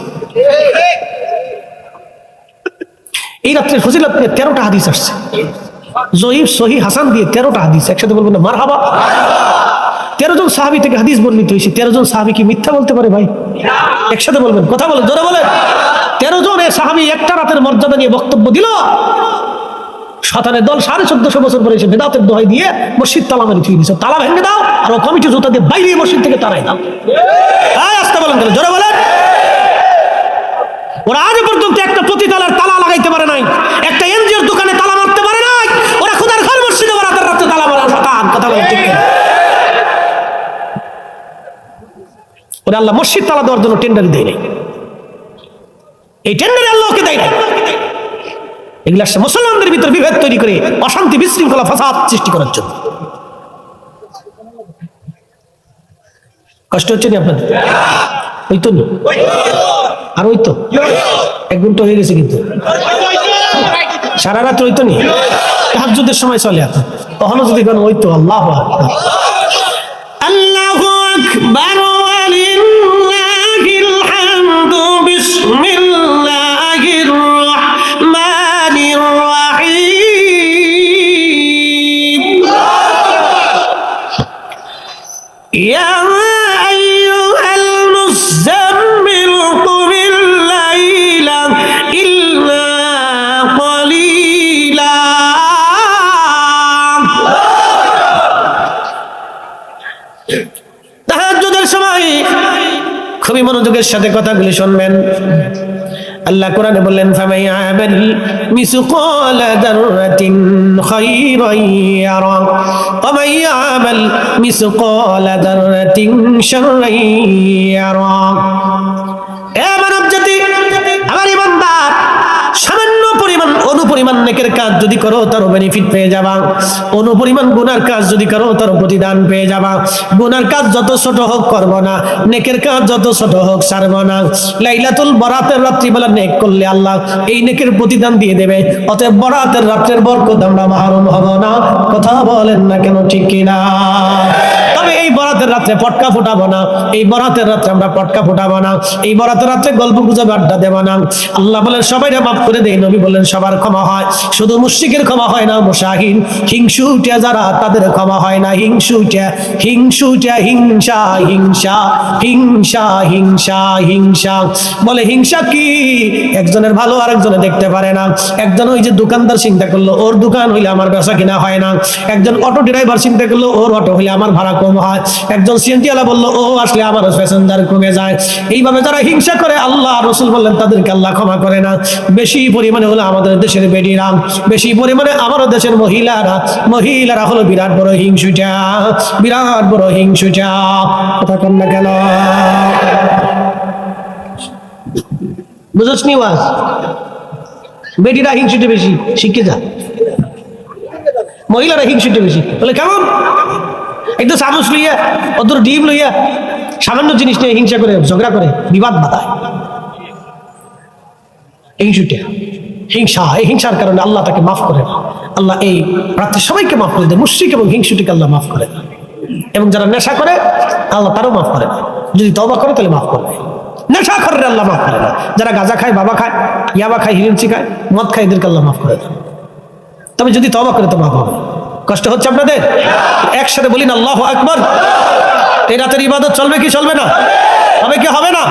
এই রাত্রের ফজিলত নিয়ে 13টা হাদিস আসছে, জয়ীফ সহি হাসান দিয়ে 13টা হাদিস, একসাথে বলবেন না মারহাবা? 13 জন সাহাবী থেকে হাদিস বর্ণিত হয়েছে। 13 জন সাহাবী কি মিথ্যা বলতে পারে ভাই? একসাথে বলবেন, কথা বলেন, জোরে বলেন। 13 জন সাহাবী একটা রাতের মর্যাদা নিয়ে বক্তব্য দিল। শয়তানের দল 1450 বছর পরে এসে বেদাতের দোহাই দিয়ে মসজিদ তালা মারি থুয়ে দিয়েছে। তালা ভেঙে দাও আর ও কমিটি জুতা দিয়ে বাইরে মসজিদ থেকে তাড়াই দাও। আসতে বলেন, জোরে বলেন। ওরা আজ পর্যন্ত একটা প্রতিতালার তালা লাগাইতে পারে নাই, একটা এনজিওর দোকানে তালা মারতে পারে নাই। ওরা খোদার ঘর মসজিদে রাতের রাতে তালা মারা শয়তান, কথা বলেন ঠিক কিনা? ওরা আল্লাহ মসজিদ তালা দেওয়ার জন্য টেন্ডার দেয় নাই, এই টেন্ডারে আল্লাহকে দেয় নাই। এগুলা মুসলমানদের ভিতর বিভেদ তৈরি করে অশান্তি, বিশৃঙ্খলা, ফাসাদ সৃষ্টি করার জন্য। কষ্ট হচ্ছে না আপনাদের? ওই তো আর ওই তো 1 ঘন্টা হয়ে গেছে, কিন্তু সারা রাত ওই তো নি তাহাজ্জুদের সময় চলে এখন, তখনও যদি কোন ওই তো আল্লাহু আকবার, আল্লাহু আকবার ওয়ালিল্লাহিল হামদু, বিসমিল্লাহির রাহমানির রাহিম। ইয়া খুবই মনোযোগের সাথে কথাগুলি শুনবেন। আল্লাহ কোরআনে বললেন, ফামাই আমাল মিসকালা যাররাতিন খায়রান ইয়ারা ওয়া মান ইয়ামাল মিসকালা যাররাতিন শাররান ইয়ারা। এ মানব জাতি, আমার ইমানদার, সামান্য পরিমাণ অনুপরিমাণ নেকের কাজ যদি করো তার বেনিফিট পেয়ে যাবা, অনুপরিমাণ গুনার কাজ যদি করো তার প্রতিদান পেয়ে যাবা। গুনার কাজ যত ছোট হোক করব না, নেকের কাজ যত ছোট হোক ছাড়ব না। লাইলাতুল বরাতের রাত্রিবেলা নেক করলে আল্লাহ এই নেকের প্রতিদান দিয়ে দেবে। অতএব বরাতের রাত্রের বরকত আমরা মাহরুম হব না। কথা বলেন না কেন, ঠিক কিনা? তবে এই বরাতের রাত্রে পটকা ফুটাবো না, এই বরাতের রাত্রে আমরা পটকা ফুটাবো না, এই বরাতের রাত্রে গল্প গুজব আড্ডা দেব না। আল্লাহ বলেন সবাই মাফ করে দেয়, নবী বলেন সবার ক্ষমা হয়, শুধু মুশরিকের ক্ষমা হয় না, মুশাহিন হিংসুটা যারা তাদের ক্ষমা হয় না। হিংসুটা হিংসুটা হিংসা হিংসা হিংসা হিংসা হিংসা বলে হিংসা কি? একজনের ভালো আরেকজনে দেখতে পারে না। একজন ওই যে দোকানদার চিন্তা করলো ওর দোকান হইলে আমার বেচা কিনা হয় না, একজন অটো ড্রাইভার চিন্তা করলো ওর অটো হইলে আমার ভাড়া কম হয়, একজন সিএনজিওয়ালা বললো ও আসলে আমার প্যাসেঞ্জার কমে যায়। এইভাবে যারা হিংসা করে আল্লাহ রাসূল বললেন তাদেরকে আল্লাহ ক্ষমা করে না। বেশি পরিমাণে হলো আমাদের দেশের বেডিরা, বেশি পরিমাণে আমাদের দেশের মহিলারা হলো বিরাট বড় হিংসুটা, বিরাট বড় হিংসুটা। কথা কম না কেন? বুঝছনি ওয়াজ? বেডিরা হিংসুটে বেশি, শিখে যা। মহিলারা হিংসুটে বেশি বলে কেমন? একটু চামচ লইয়া, অত ডিম লইয়া, সামান্য জিনিস নিয়ে হিংসা করে, ঝগড়া করে, বিবাদ বাঁধায়। হিংসুটে হিংসা, এই হিংসার কারণে আল্লাহ তাকে মাফ করে না। আল্লাহ এই রাত্রে সবাইকে মাফ করে দেয়, মুশরিক এবং হিংসুটিকে আল্লাহ মাফ করে না। এবং যারা নেশা করে আল্লাহ তারও মাফ করে না, যদি তওবা করে তাহলে মাফ করবে। নেশা করে আল্লাহ মাফ করে না। যারা গাঁজা খায়, বাবা খায়, ইয়াবা খায়, হিরেঞ্চি খায়, মদ খায়, এদেরকে আল্লাহ মাফ করে না। তবে যদি তওবা করে তো মাফ হবে। কষ্ট হচ্ছে আপনাদের? একসাথে বলি না আল্লাহু আকবার। এই রাতের ইবাদত চলবে কি চলবে না? হবে কি হবে না?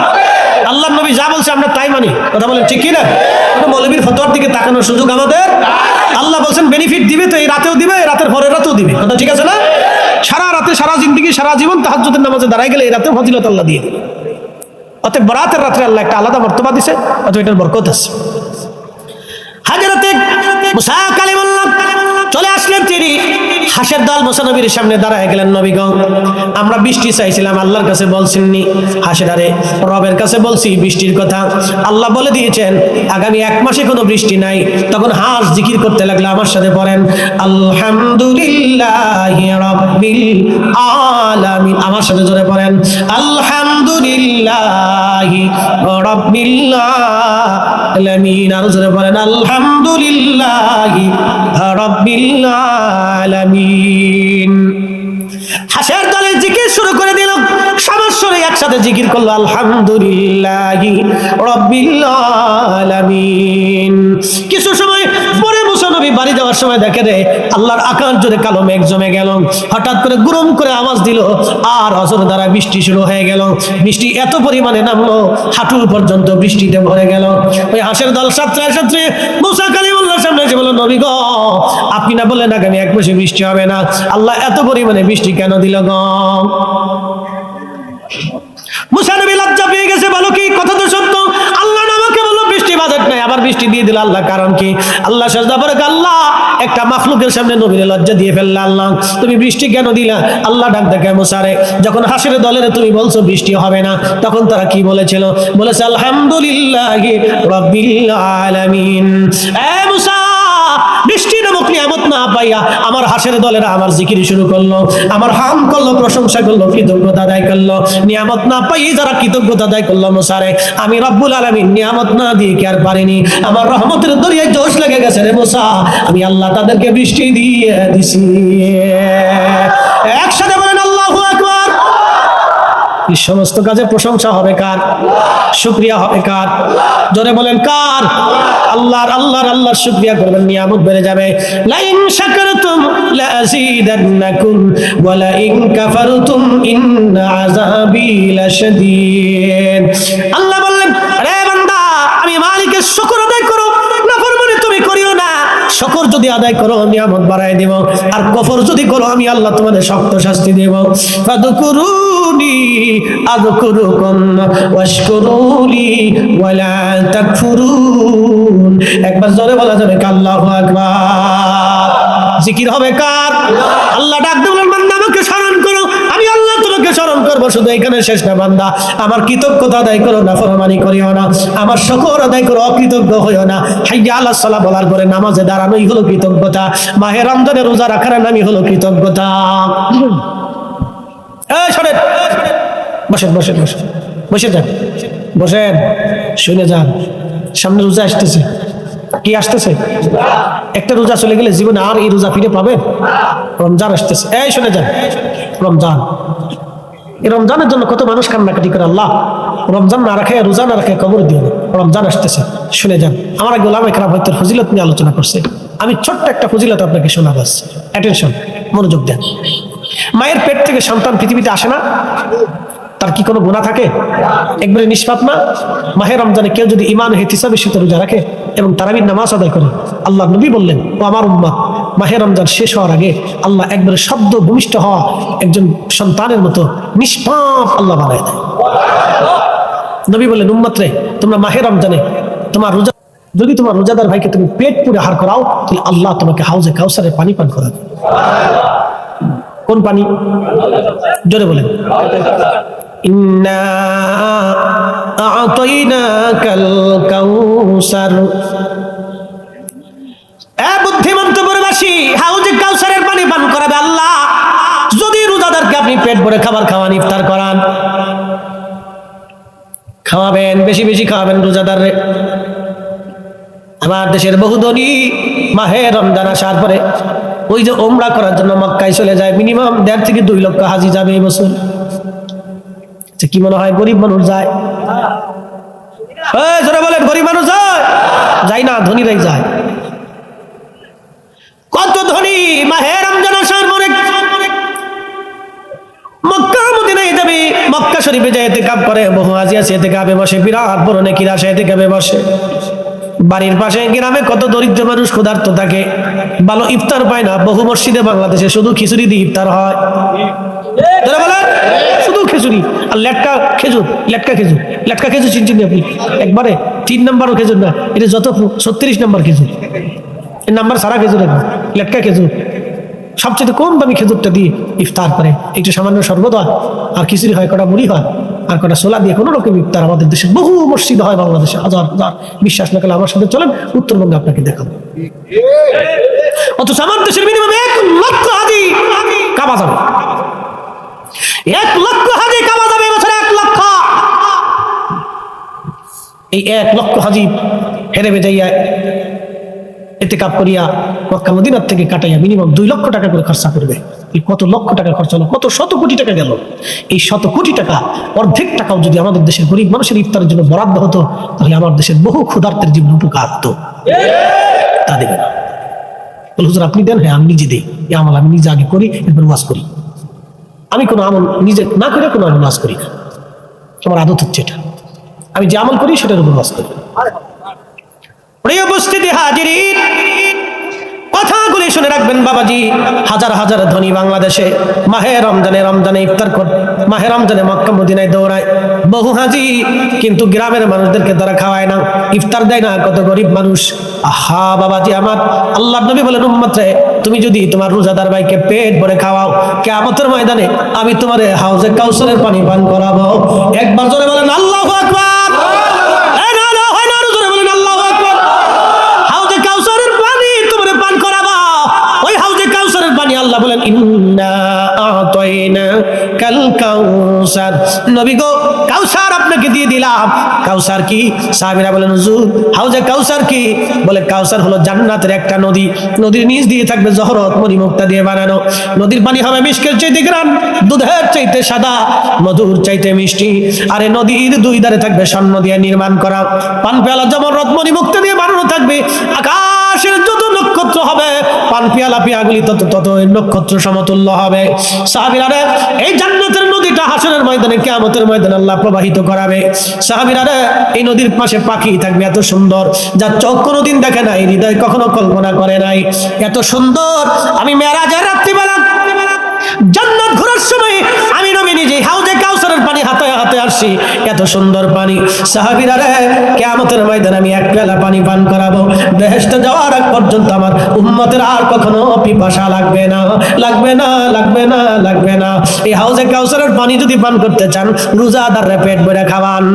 আল্লাহর নবী যা বলছে আমরা তাই মানি। কথা বলেন ঠিক কি না? কোনো মৌলবীর ফতোয়ার দিকে তাকানোর সুযোগ আমাদের? আল্লাহ বলছেন বেনিফিট দিবে তো এই রাতেও দিবে, রাতের পরের রাতেও দিবে। কথা ঠিক আছে না? সারা রাতে, সারা জিন্দেগি, সারা জীবন তাহাজ্জুদের নামাজে দাঁড়ায় গেলে এই রাতেও ফজিলত আল্লাহ দিয়ে দিবে। অতএব বরাতের রাত্রে আল্লাহ একটা আলাদা মর্তবা দিছে, অতএব এটার বরকত আছে। হাজরাতে মুসা কালিমুল্লাহ চলে আসলেন, তিনি হাসের দল মুসা নবীর সামনে দাঁড়ায় গেলেন। নবীগণ আমরা বৃষ্টি চাইছিলাম, আল্লাহর কাছে বলছেননি। হাসেরারে রবের কাছে বলছি বৃষ্টির কথা, আল্লাহ বলে দিয়েছেন আগামী 1 মাসে কোনো বৃষ্টি নাই। তখন হাঁস জিকির করতে লাগলো, আমার সাথে পড়েন আলহামদুলিল্লাহি রাব্বিল আলামিন। আমার সাথে জোরে পড়েন আলহামদুলিল্লাহি রাব্বিল আলামিন। আর জোরে পড়েন আলহামদুলিল্লাহি রাব্বিল আলামিন। হাসের দলে জিকির শুরু করে দিল, সমস্যরে একসাথে জিকির করলো আলহামদুলিল্লাহি রাব্বিল আলামিন। কিছু সময় পরে মুসা নবী বাড়ি যাওয়ার সময় দেখে রে আল্লাহর আকাশ জুড়ে কালো মেঘ জমে গেল, হঠাৎ করে গুরুম করে আওয়াজ দিল, আর অজর দ্বারা বৃষ্টি শুরু হয়ে গেল। বৃষ্টি এত পরিমাণে নামলো, হাঁটু পর্যন্ত বৃষ্টিতে ভরে গেল। ওই হাঁসের দল সাঁতরে সাঁতরে মুসা কালিমুল্লাহর সামনে এসে বলল, নবী গো, আপনি না বললেন আগামী 1 মাসে বৃষ্টি হবে না, আল্লাহ এত পরিমাণে বৃষ্টি কেন দিল গো? মুসা নবী লজ্জা পেয়ে গেছে, বলো কি কথা তো সত্য, আল্লাহ আমাকে বললো বৃষ্টি বাজেট নাই, আবার বৃষ্টি দিয়ে দিল, আল্লাহ কারণ কি? আল্লাহ সাজদা করে, আল্লাহ একটা মাখলুকের সামনে নবীর লজ্জা দিয়ে ফেললা, আল্লাহ তুমি বৃষ্টি কেন দিলা? আল্লাহ ডাক দেখে মুসারে, যখন হাসির দলের তুমি বলছো বৃষ্টি হবে না, তখন তারা কি বলেছিল? বলেছে আলহামদুলিল্লাহি রাব্বিল আলামিন। এ মুসা, বৃষ্টি নামক নিয়ামত না পাইয়া আমার হাসের দলেরা আমার জিকির শুরু করলো, আমার হাম করলো, প্রশংসা করলো, কৃতজ্ঞতা আদায় করলো। নিয়ামত না পাইয়ে যারা কৃতজ্ঞতা আদায় করলো, মুসারে আমি রব্বুল আলামিন নিয়ামত না দিয়ে কি আর পারিনি? আমার রহমতের দরিয়ায় জোশ লেগে গেছে রে মুসা, আমি আল্লাহ তাদেরকে বৃষ্টি দিয়ে দিছি। একসাথে বলেন আল্লাহু আকবার। এই সমস্ত কাজে প্রশংসা হবে কার? শুকরিয়া হবে কার? জোরে বলেন কার? আল্লাহর। আল্লাহর শুকরিয়া করবেন, নিয়ামত বেড়ে যাবে। লাইন শাকারতুম লাযীদান্নাকুম ওয়া লাইন কাফারতুম ইন্না আযাবী লাশাদীদ। আল্লাহ বললেন, আরে বান্দা, আমি মালিকের শুকর আদায় করো, নাফরমানি তুমি করিও না। শুকর যদি আদায় করো নিয়ামত বাড়ায় দেব, আর কফর যদি করো আমি আল্লাহ তোমাদের শক্ত শাস্তি দেব। ফাদকুরুনি আযকুরুকুম ওয়াশকুরুলি ওয়ালা তাকফুরুন। একবার জোরে বলা যাবে আল্লাহু আকবার। জিকির হবে কার? আল্লাহ ডাক দিয়ে বলেন, বান্দা আমাকে স্মরণ করো, আমি আল্লাহ তোমাকে স্মরণ করবো। শুধু এখানে শেষ না, বান্দা আমার কৃতজ্ঞতা আদায় করো, নাফরমানি করিও না, আমার শুকর আদায় করো, অকৃতজ্ঞ হইও না। হাইয়া আলাস সালাহ বলার পরে নামাজে দাঁড়ানোই হলো কৃতজ্ঞতা, মাহে রমজানের রোজা রাখার নামই হলো কৃতজ্ঞতা। শোনেন, বসেন বসেন বসেন, বসে যান, বসেন, শুনে যান। সামনে রোজা আসতেছে। কি আসতেছে? একটা রোজা চলে গেলে জীবনে আর এই রোজা ফিরে পাবেন? রমজান আসতেছে, এই শুনে যান। রমজান, এই রমজানের জন্য কত মানুষ কান্নাকাটি করে, আল্লাহ রমজান না রাখে, রোজা না রাখে কবর দিয়ে না। রমজান আসতেছে, শুনে যান। আমার এক ওলামা কেরাম হয়তো ফজিলত নিয়ে আলোচনা করছে, আমি ছোট্ট একটা ফজিলত আপনাকে শোনাবো। অ্যাটেনশন, মনোযোগ দেন। মায়ের পেট থেকে সন্তান পৃথিবীতে আসে না, তার কি কোনো গুনাহ থাকে? একবারে নিষ্পাপ না? মাহে রমজানে কেউ যদি ঈমান ইহতিসাবে সাথে রোজা রাখে এবং তারাবির নামাজ আদায় করে, আল্লাহ নবী বললেন, ও আমার উম্মাহ, মাহে রমজান শেষ হওয়ার আগে আল্লাহ একবারে শব্দ ভূমিষ্ঠ হওয়া একজন সন্তানের মতো নিষ্পাপ আল্লাহ বানায় দেয়। নবী বললেন, উম্মত রে, তোমরা মাহে রমজানে তোমার রোজা, যদি তোমার রোজাদার ভাইকে তুমি পেট পুরে আহার করাও, তাহলে আল্লাহ তোমাকে হাউজে কাউসারের পানি পান করাবে। কোন পানি? জোরে বলেন। ইন্না আ'তাইনাকাল কাউসার। এ বুদ্ধিমন্ত পরবাসী, হাউজে কাউসারের পানি পান করাবে আল্লাহ, যদি রোজাদারকে আপনি পেট ভরে খাবার খাওয়ান, ইফতার করান। খাওয়াবেন, বেশি বেশি খাওয়াবেন রোজাদাররে। আমার দেশের বহু ধনী মাহে রমজান আসার পরে ওই যে ওমরা করার জন্য মক্কায় চলে যায়, মিনিমাম 1.5 থেকে 2 লক্ষ হাজি যাবে এই বছর। কি মনে হয় গরিব মানুষ যায়? জোরে বলেন, গরিব মানুষ যায় না, ধনীরাই যায়। কত ধনী মাহে রমজান আসার পরে মক্কা মদিনায় যাবে, মক্কা শরীফে যায় ইতিকাফ করে, বহু হাজি আছে ইতিকাফে বসে, বিরাট বড় নেকির আশায় ইতিকাফে বসে। বাড়ির পাশে গ্রামে কত দরিদ্র মানুষ ক্ষুধার্ত থাকে, ভালো ইফতার পায় না। বহু মসজিদে বাংলাদেশে শুধু খিচুড়ি দিয়ে ইফতার হয়। শুধু খিচুড়ি আর লেটকা খেজুর, লেটকা খেজুর, লেটকা খেজুর চিনছেন আপনি? একবারে 3 নম্বরও খেজুর না, এটা যত 36 নম্বর খেজুর, এই নাম্বার সারা খেজুর, একবার লেটকা খেজুর। সবচেয়ে কম দামি খেজুরটা দিয়ে ইফতার করে, একটু সামান্য শরবত হয়, আর খিচুড়ি হয়, কটা মুড়ি হয়, আর কটা ছোলা দিয়ে কোনো রকম ইফতার। আমাদের দেশে বহু মসজিদ হয়, বাংলাদেশে হাজার হাজার। বিশ্বাস না করলে আমার সাথে চলেন, উত্তরবঙ্গে আপনাকে দেখাবো। অথচ আমার দেশের মিনিমাম 1 লক্ষ হাজি কাবা যাবে, 1 লক্ষ হাজি কাবা যাবে এবছর, 1 লক্ষ। এই 1 লক্ষ হাজি হেরে বেজাইয়া ইতিকাফ করিয়া মক্কা মদিনার থেকে কাটাইয়া মিনিমাম 2 লক্ষ টাকা করে খরচা করবে। এই কত লক্ষ টাকা খরচ হলো, কত শত কোটি টাকা গেল। এই শত কোটি টাকা অর্ধেক টাকাও যদি আমাদের দেশের গরিব মানুষের ইফতারের জন্য বরাদ্দ হতো, তাহলে আমার দেশের বহু ক্ষুধার্তের জীবন উপকার হতো। তা দেবে না। বলে হুজুর আপনি দেন, হ্যাঁ আমি নিজে দিই, এই আমল আমি নিজে আগে করি, এরপর ওয়াজ করি। আমি কোনো আমল নিজে না করে কোনো আমল ওয়াজ করি না, আমার আদত হচ্ছে এটা, আমি যে আমল করি সেটার উপর ওয়াজ করি। প্রিয় উপস্থিতি হাজিরিন, কথাগুলি শুনে রাখবেন বাবাজি। হাজার হাজার ধনী বাংলাদেশে মাহে রমজানে ইফতার করে, মাহে রমজানে মক্কা মদিনায় দৌড়ায় বহু হাজি, কিন্তু গ্রামের মানুষদেরকে তারা খাওয়ায় না, ইফতার দেয় না। কত গরিব মানুষ। আহা বাবাজি আমার, আল্লাহ নবী বলেন উম্মত রে, তুমি যদি তোমার রোজাদার ভাইকে পেট ভরে খাওয়াও, কিয়ামতের ময়দানে আমি তোমার হাউজে কাউসারের পানি পান করাবো। একবার জোরে বলেন আল্লাহু আকবার। আল্লাহ বলেন ইন্না আ'তাইনাকাল কাউসার, নবী গো কাউসার আপনাকে দিয়ে দিলাম। কাউসার কি? সাহাবীরা বলেন হুজুর হাউজে কাউসার কি? বলে কাউসার হলো জান্নাতের একটা নদী, নদীর নিচ দিয়ে থাকবে জহরত মণিমুক্তা দিয়ে বানানো, নদীর পানি হবে মিষ্কের চাইতে গ্রাম, দুধের চাইতে সাদা, মধুর চাইতে মিষ্টি, আর এই নদীর দুই ধারে থাকবে স্বর্ণ দিয়ে নির্মাণ করা, পান পেয়ালা জমরত মণিমুক্তা দিয়ে বানানো থাকবে। আকাশের যত নক্ষত্র হবে, পান পেয়ালা পেয়াগুলি তত তত নক্ষত্র সমতুল্য হবে। সাহাবীরা রে, এই জান্নাতের নদীটা হাসরের ময়দানে কিয়ামতের ময়দানে আল্লাহ প্রবাহিত করাবে। সাহাবীরা রে, এই নদীর পাশে পাখি থাকবে এত সুন্দর, যা চোখ কোনোদিন দেখে নাই, হৃদয় কখনো কল্পনা করে নাই, এত সুন্দর। আমি মেরাজের রাত্রিবেলা জান্নাত ঘোরার সময় আমি নবী নিজে হাউজে কাউসারের পানি হাতে হাতে আসছি, এত সুন্দর পানি। সাহাবীরা রে, কিয়ামতের ময়দানে আমি এক পেয়ালা পানি পান করাবো, বেহেশতে যাওয়ার আগ পর্যন্ত আমার উম্মতের আর কখনো পিপাসা লাগবে না, লাগবে না, লাগবে না, লাগবে না। এই হাউজে কাউসারের পানি যদি পান করতে চান, রোজাদাররে পেট ভরে খাওয়ান,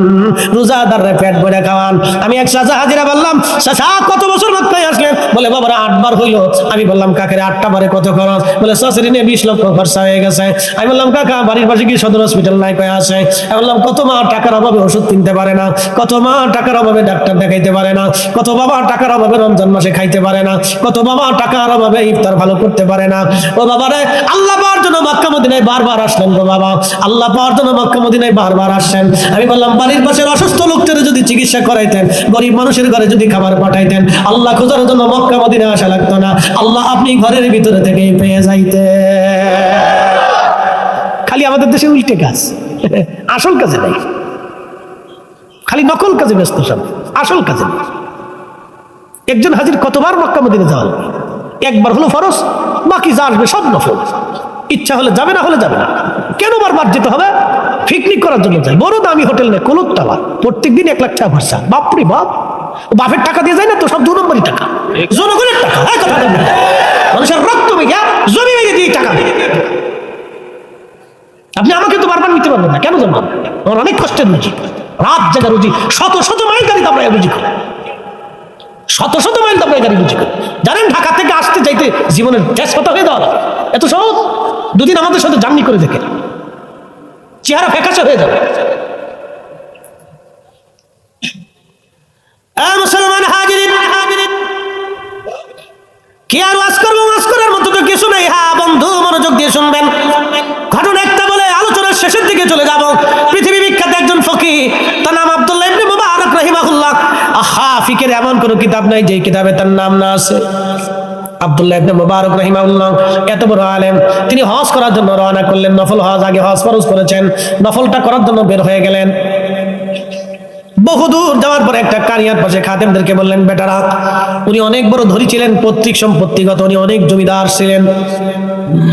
রোজাদাররে পেট ভরে খাওয়ান। আমি এক চাচা হাজিরা বললাম, চাচা কত বছর মক্কায় আসলেন? বলে বাবারা 8 বার হইল। আমি বললাম কাকের 8টা বারে কত খরচ? বলে চাচারি নিয়ে 20 লক্ষ খরচা হয়ে গেছে। আমি বললাম কাকা বাড়ির পাশে কি সদর হসপিটাল নাই? কয়ে আছে। আমি বললাম কত মা টাকার অভাবে ওষুধ কিনতে পারে না, কত মা টাকার অভাবে ডাক্তার দেখাইতে পারে না, কত বাবা টাকার অভাবে রমজান মাসে খাইতে পারে না, কত বাবা টাকার অভাবে ইফতার ভালো করতে পারে না। ও বাবা রে, আল্লাহ পাওয়ার জন্য মক্কা মদিনায় বারবার আসলেন গো বাবা, আল্লাহ পাওয়ার জন্য মক্কা মদিনায় বারবার আসছেন। আমি বললাম বাড়ির পাশের অসুস্থ লোকদের যদি চিকিৎসা করাইতেন, গরিব মানুষের ঘরে যদি খাবার পাঠাইতেন, আল্লাহ খোঁজার জন্য মক্কা মদিনায় আসা লাগতো না, আল্লাহ আপনি ঘরের ভিতরে থেকেই পেয়ে যাইতেন। খালি আমাদের দেশে উল্টে কাজ, আসল কাজে নাই, খালি নকল কাজে ব্যস্ত সব, আসল কাজে নেই। একজন হাজির কতবার মক্কা মদিনা যাওয়া লাগবে? একবার হলো ফরজ, বাকি যা আসবে সব নফল। ইচ্ছা হলে যাবে, না হলে যাবে না। কেন বারবার যেতে হবে? পিকনিক করার জন্য যায়, বড় দামি হোটেল নেই, কলতলা, প্রত্যেকদিন 1 লাখ টাকা খরচা। বাপরে বাপ, বাপের টাকা দিয়ে যায় না তো, সব 2 নম্বরই টাকা, জনগণের টাকা। মানুষের রক্ত বেগে জমি বেগে দিয়ে টাকা দেয়। আপনি আমাকে তো বারবার নিতে পারবেন না, কেন জানবেন? আমার অনেক কষ্টের রুজি, রাত জায়গা রুজি, শত শত মাইল গাড়ি দাবড়ায় রুজি করে, শত শত মাইল দাবড়ায় গাড়ি রুজি করে। জানেন ঢাকা থেকে আসতে চাইতে জীবনের 100 হয়ে দেওয়া এত সহজ? 2 দিন আমাদের সাথে জার্নি করে দেখে চেহারা ফ্যাকাশে হয়ে যাবে। মুসলমান হাজিরিন, কি আর ওয়াজ করবো? ওয়াজ করার মতো তো কিছু নেই। হ্যাঁ বন্ধু, মনোযোগ দিয়ে শুনবেন। ঘটনা একটা বলে আলোচনার শেষের দিকে চলে যাব। পৃথিবী বিখ্যাত একজন ফকিহ, তার নাম আব্দুল্লাহ ইবনে মুবারক রাহিমাহুল্লাহ। আহা, ফিকের এমন কোনো কিতাব নাই যে কিতাবে তার নাম না আছে। আব্দুল্লাহ ইবনে মুবারক রাহিমাহুল্লাহ এত বড় আলেম, তিনি হজ করার জন্য রওনা করলেন। নফল হজ, আগে হজ ফরজ করেছেন, নফলটা করার জন্য বের হয়ে গেলেন। বহুদূর যাওয়ার পরে একটা কারিয়ার পাশে খাদেমদেরকে বললেন, বেটারা, উনি অনেক বড় ধনী ছিলেন, পৈতৃক সম্পত্তিগত, উনি অনেক জমিদার ছিলেন,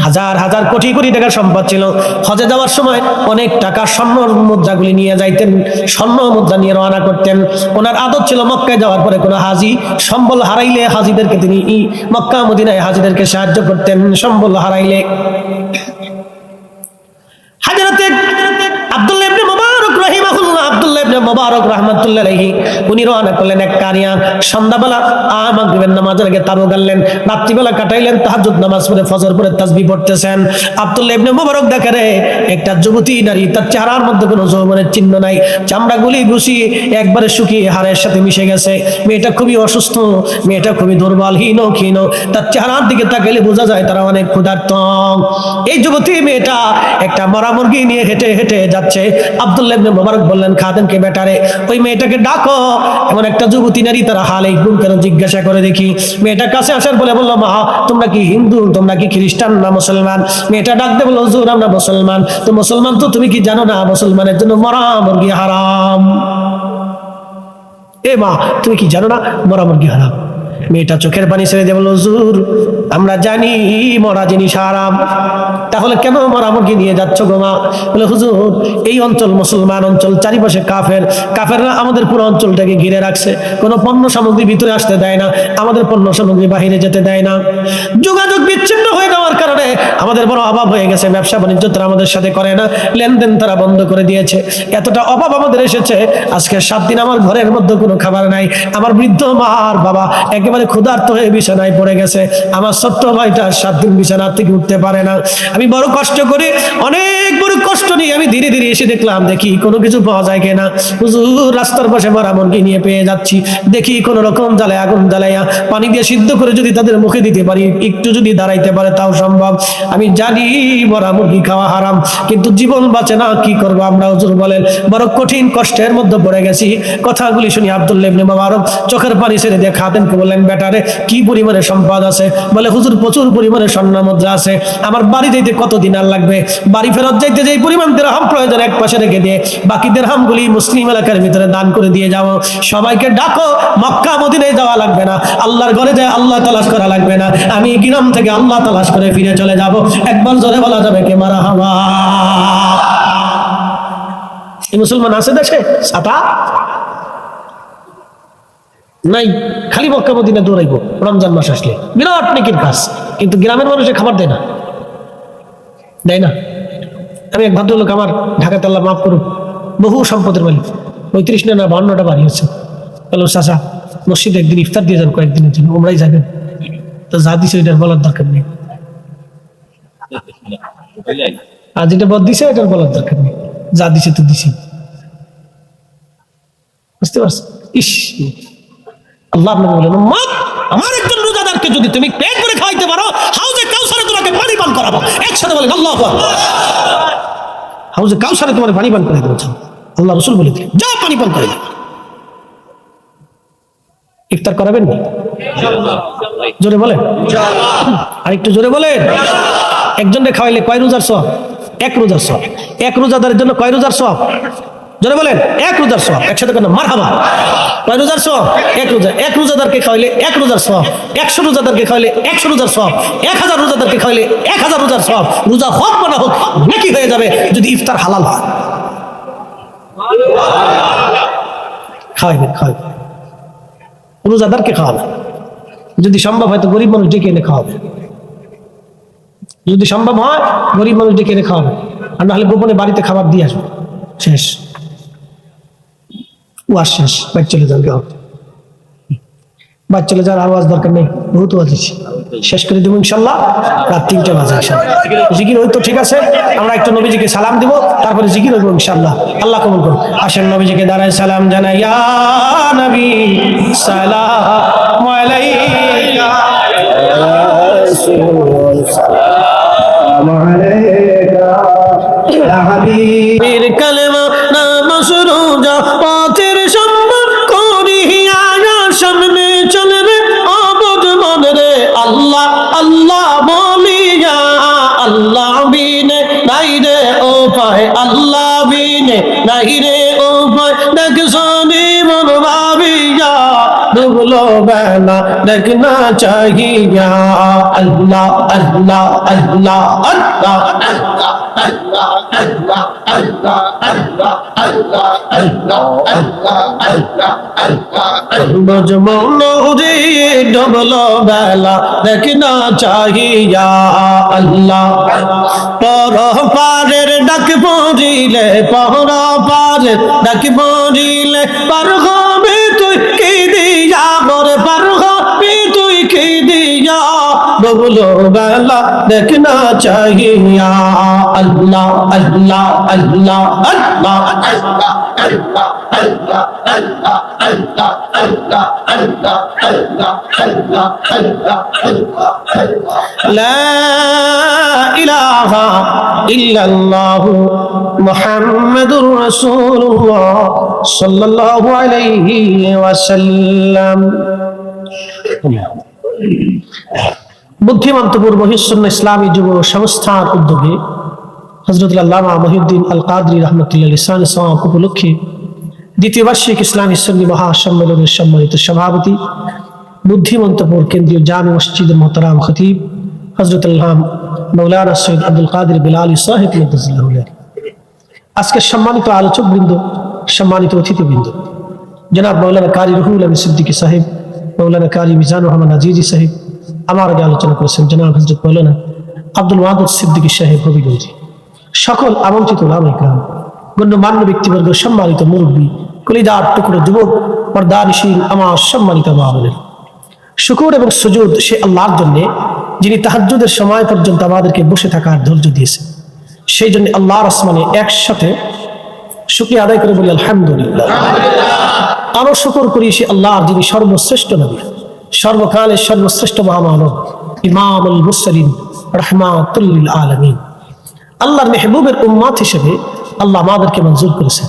হাজার হাজার কোটি কোটি টাকার সম্পদ ছিল। হজে যাওয়ার সময় অনেক টাকা স্বর্ণ মুদ্রাগুলি নিয়ে যাইতেন, স্বর্ণ মুদ্রা নিয়ে রওনা করতেন। ওনার আদত ছিল মক্কায় যাওয়ার পরে কোনো হাজি সম্বল হারাইলে হাজিদেরকে তিনি মক্কা মদিনায় হাজিদেরকে সাহায্য করতেন, সম্বল হারাইলে। হাজরতে আব্দুল্লাহ ইবনে মুবারক রাহিমাহুল্লাহ, আব্দুল্লাহ ইবনে মুবারক রাহমাতুল্লাহ আলাইহি, উনি রওনা করলেন এক কারিয়া। সন্ধ্যাবেলা মাগরিবের নামাজের আগে তাবু গাড়লেন, রাত্রিবেলা কাটাইলেন তাহাজ্জুদ নামাজ পড়ে, ফজর পড়ে তাসবিহ পড়তেছেন। আব্দুল্লাহ ইবনে মুবারক দেখে রে, একটা যুবতী নারী, তার চেহারার মধ্যে কোনো যৌবনের চিহ্ন নাই, চামড়াগুলি ঘুষি একবারে শুকিয়ে হাড়ের সাথে মিশে গেছে। মেয়েটা খুবই অসুস্থ, মেয়েটা খুবই দুর্বল, ক্ষীণ। তার চেহারার দিকে তাকাইলে বোঝা যায় তারা অনেক ক্ষুধার্ত। এই যুবতী মেয়েটা একটা মরা মুরগি নিয়ে হেঁটে হেঁটে যাচ্ছে। আব্দুল্লাহ ইবনে মুবারক বললেন খাদেমকে, বেটারে পারে, ওই মেয়েটাকে ডাকো। এমন একটা যুবতী নারী তারা হাল এই গুণ কেন জিজ্ঞাসা করে দেখি। মেয়েটার কাছে আসার বলে বললো, মা তোমরা কি হিন্দু, তোমরা কি খ্রিস্টান না মুসলমান? মেয়েটা ডাকতে বললো, হুজুর আমরা মুসলমান। তো মুসলমান তো তুমি কি জানো না মুসলমানের জন্য মরা মুরগি হারাম? এ মা তুমি কি জানো না মরা মুরগি হারাম? মেয়েটা চোখের পানি ছেড়ে দিয়ে বলল, হুজুর আমরা জানি মরা জিনিস হারাম, তাহলে কেন মরা মুরগি নিয়ে যাচ্ছ গো মা? বলে, হুজুর এই অঞ্চল মুসলমান অঞ্চল, চারিপাশে কাফেররা আমাদের পুরো অঞ্চলটাকে ঘিরে রাখছে, কোনো পণ্য সামগ্রী ভিতরে আসতে দেয় না, আমাদের পণ্য সামগ্রী বাহিরে যেতে দেয় না। যোগাযোগ বিচ্ছিন্ন হয়ে যাওয়ার কারণে আমাদের বড় অভাব হয়ে গেছে, ব্যবসা বাণিজ্য তারা আমাদের সাথে করে না, লেনদেন তারা বন্ধ করে দিয়েছে। এতটা অভাব আমাদের এসেছে, আজকে 7 দিন আমার ঘরের মধ্যে কোনো খাবার নাই। আমার বৃদ্ধ মা আর বাবা একেবারে ক্ষুধার্ত হয়ে বিছানায় পড়ে গেছে। আমার ছোট্ট ভাইটা 7 দিন বিছানা থেকে উঠতে পারে না। আমি বড় কষ্ট করি, অনেক বড় কষ্ট নিয়ে আমি ধীরে ধীরে এসে দেখলাম, দেখি কোনো কিছু পাওয়া যায় কিনা। হুজুর রাস্তার পাশে মরা মুরগি নিয়ে পেয়ে যাচ্ছি, দেখি কোন রকম জ্বালায় আগুন জ্বালাইয়া পানি দিয়ে সিদ্ধ করে যদি তাদের মুখে দিতে পারি, একটু যদি দাঁড়াইতে পারে তাও সম্ভব। আমি জানি মরা মুরগি খাওয়া হারাম, কিন্তু জীবন বাঁচে না, কি করবো আমরা? হুজুর বলেন বড় কঠিন কষ্টের মধ্যে পড়ে গেছি। কথাগুলি শুনি আব্দুল্লাহ ইবনে মুবারক চোখের পানি ছেড়ে দিয়ে খাদেমকে বললেন, বেটারে কি পরিমাণে সম্পদ আছে? বলে, হুজুর প্রচুর পরিমাণে স্বর্ণ মুদ্রা আছে, আমার বাড়ি যাইতে কত দিন আর লাগবে? বাড়ি ফেরত যাইতে যেই পরিমাণ দিরহাম প্রয়োজন এক পাশে রেখে দিয়ে বাকি দিরহামগুলি মুসলিম এলাকার ভিতরে দান করে দিয়ে যাও। সবাইকে ডাকো, মক্কা মদিনায় যাওয়া লাগবে না, আল্লাহর ঘরে যায় আল্লাহ তালাশ করা লাগবে না, আমি গ্রাম থেকে আল্লাহ তালাশ করে ফিরে চলে যাব। একবার জোরে বলা যাবে কে মারহাবা? এই মুসলমান আছে দেশে? ছাতা নাই, খালি মক্কা মদিনা দৌড়াইবো রমজান মাস আসলে, বিরাট নেকির কাজ। কিন্তু গ্রামের মানুষে খাবার দেয় না, দেয় না। আমি এক ভদ্রলোক, আমার ঢাকাতে আল্লাহ মাফ করুন, বহু সম্পদের মালিক, 35 না 52টা বাড়ি আছে। বললো, চাচা মসজিদে একদিন ইফতার দিয়ে যান, কয়েকদিনের জন্য ওমরাই যাবেন। তো যা দিছে এটার বলার দরকার নেই, আর যেটা বদ দিছে এটার বলার দরকার নেই, যা দিছে তো দিছে। বুঝতে পারছো? ইস আল্লাহ বললেন, আমার একজন রোজাদারকে যদি তুমি পেট ভরে খাওয়াইতে পারো, হাউজে কাউসারে তোমাকে পানি পান করাবো। একসাথে বলেন আল্লাহু আকবার। হাউজে কাউসারে তোমার পানি পান করে দেবো, আল্লাহ রাসূল বলে দিলেন, যা পানি পান করে দাও। ইফতার করাবেন না? জোরে বলেন, আর একটু জোরে বলেন। একজনকে খাওয়াইলে কয় রোজার সওয়াব? 1 রোজার সওয়াব। 1 রোজাদারের জন্য কয় রোজার সওয়াব? জোরে বলেন, 1 রোজার সওয়াব। একসাথে কেন মারহাবা? কয় রোজার সওয়াব? 1 রোজা। 1 রোজাদারকে খাওয়াইলে 1 রোজার সওয়াব। 100 রোজাদারকে খাওয়াইলে 100 রোজার সওয়াব। 1000 রোজাদারকে খাওয়াইলে 1000 রোজার সওয়াব। রোজা হোক বা না হোক নেকি হয়ে যাবে যদি ইফতার হালাল হয়। খাওয়াইবেন, খাওয়াইবেন, রোজাদারকে খাওয়াবেন। যদি সম্ভব হয় তো গরিব মানুষ ডেকে এনে খাওয়াবে, যদি সম্ভব হয় গরিব মানুষ ডেকে এনে খাওয়াবে, আর নাহলে গোপনে বাড়িতে খাবার দিয়ে আসবে। শেষ, ওয়াজ শেষ, বাইক চলে যান। বাইক চলে যাওয়ার আওয়াজ দরকার নেই, বহুত ওয়াজ দিচ্ছি, শেষ করে দেবো ইনশাল্লাহ রাত 3টে বাজে। জিকির হয়তো ঠিক আছে, আমরা একটু নবীজিকে সালাম দিব, তারপরে জিকির হইব ইনশাল্লাহ। আল্লাহ কবুল করুন। আসেন নবীজিকে দাঁড়ায় সালাম জানাই, ইয়া নবী সালাম আলাইকা, রাসূল সালাম আলাইকা, ইয়া হাবিব কালেমা নাম সুরুজা পথের সম্মান করিয়া সামনে চলবে অবুঝ মন রে, আল্লাহ আল্লাহ বলিয়া, আল্লাহ বিনে নাই রে ও পায়, আল্লাহ বিনে নাই রে ও পায়, দেখ শনি মন ভাবিয়া ডুবলো বেলা দেখনা চাহিয়া, আল্লাহ আল্লাহ আল্লাহ আল্লাহ আল্লাহ আল্লাহ আল্লাহ আল্লাহ আল্লাহ আল্লাহ আল্লাহ আল্লাহ আল্লাহ বজমৌরি ডুবলো বেলা দেখনা চাহিয়া, আল্লাহ পর পারের ডাক পড়িলে, পর পারের ডাক পড়িলে পার হবে তুই কি দিয়া, বরে পার হবে তুই কি দিয়া, बोलो वाला देखना चाहिए या अल्लाह अल्लाह अल्लाह अल्लाह अल्लाह अल्लाह अल्लाह अल्लाह अल्लाह अल्लाह अल्लाह अल्लाह अल्लाह अल्लाह ला इलाहा इल्लल्लाह मुहम्मदुर रसूलुल्लाह सल्लल्लाहु अलैहि वसल्लम। বুদ্ধিমন্তপুর বহিঃসন্ন ইসলামী যুব সংস্থার উদ্যোগে হযরত আল্লামা মহিউদ্দিন আল কাদরি রাহমাতুল্লাহ লিসান সওয়াব উপলক্ষে দ্বিতীয় বার্ষিক ইসলামী সুন্নি মহাসম্মেলনের সম্মানিত সভাপতি বুদ্ধিমন্তপুর কেন্দ্রীয় জামে মসজিদের মোহতারাম খতিব হযরত আল্লাহ মাওলানা সৈয়দ আব্দুল কাদের বিলালী সাহেব মুদাজ্জিলুল আলী, আজকের সম্মানিত আলোচক বৃন্দ, সম্মানিত অতিথিবৃন্দ, জনাব মাওলানা কারি রুহুল আমিন সিদ্দিকী সাহেব, মাওলানা কারি মিজানুর রহমান আজিজি সাহেব, আমার আগে আলোচনা করেছেন জনাব হযরত মাওলানা আব্দুল ওয়াদুদ সিদ্দিকী সাহেব হবিগঞ্জি, সকল আমন্ত্রিত ওলামায়ে কেরাম, গণ্যমান্য ব্যক্তিবর্গ, সম্মানিত মুরব্বী, কলিজার টুকরো যুবক, পর্দানিশীল আমার সম্মানিত মা বোনেরা, শুকর এবং সুজুদ সে আল্লাহর জন্য যিনি তাহাজ্জুদের সময় পর্যন্ত আমাদেরকে বসে থাকার ধৈর্য দিয়েছেন। সেই জন্য আল্লাহর আসমানে একসাথে শুকরিয়া আদায় করে বলি আলহামদুলিল্লাহ। আরো শুকর করি সে আল্লাহর যিনি সর্বশ্রেষ্ঠ নবী, সর্বকালের সর্বশ্রেষ্ঠ মহামানব, ইমামুল মুরসালিন রাহমাতুল লিল আলামিন, আল্লাহর মেহবুবের উম্মত হিসেবে আল্লাহ আমাদেরকে মঞ্জুর করেছেন।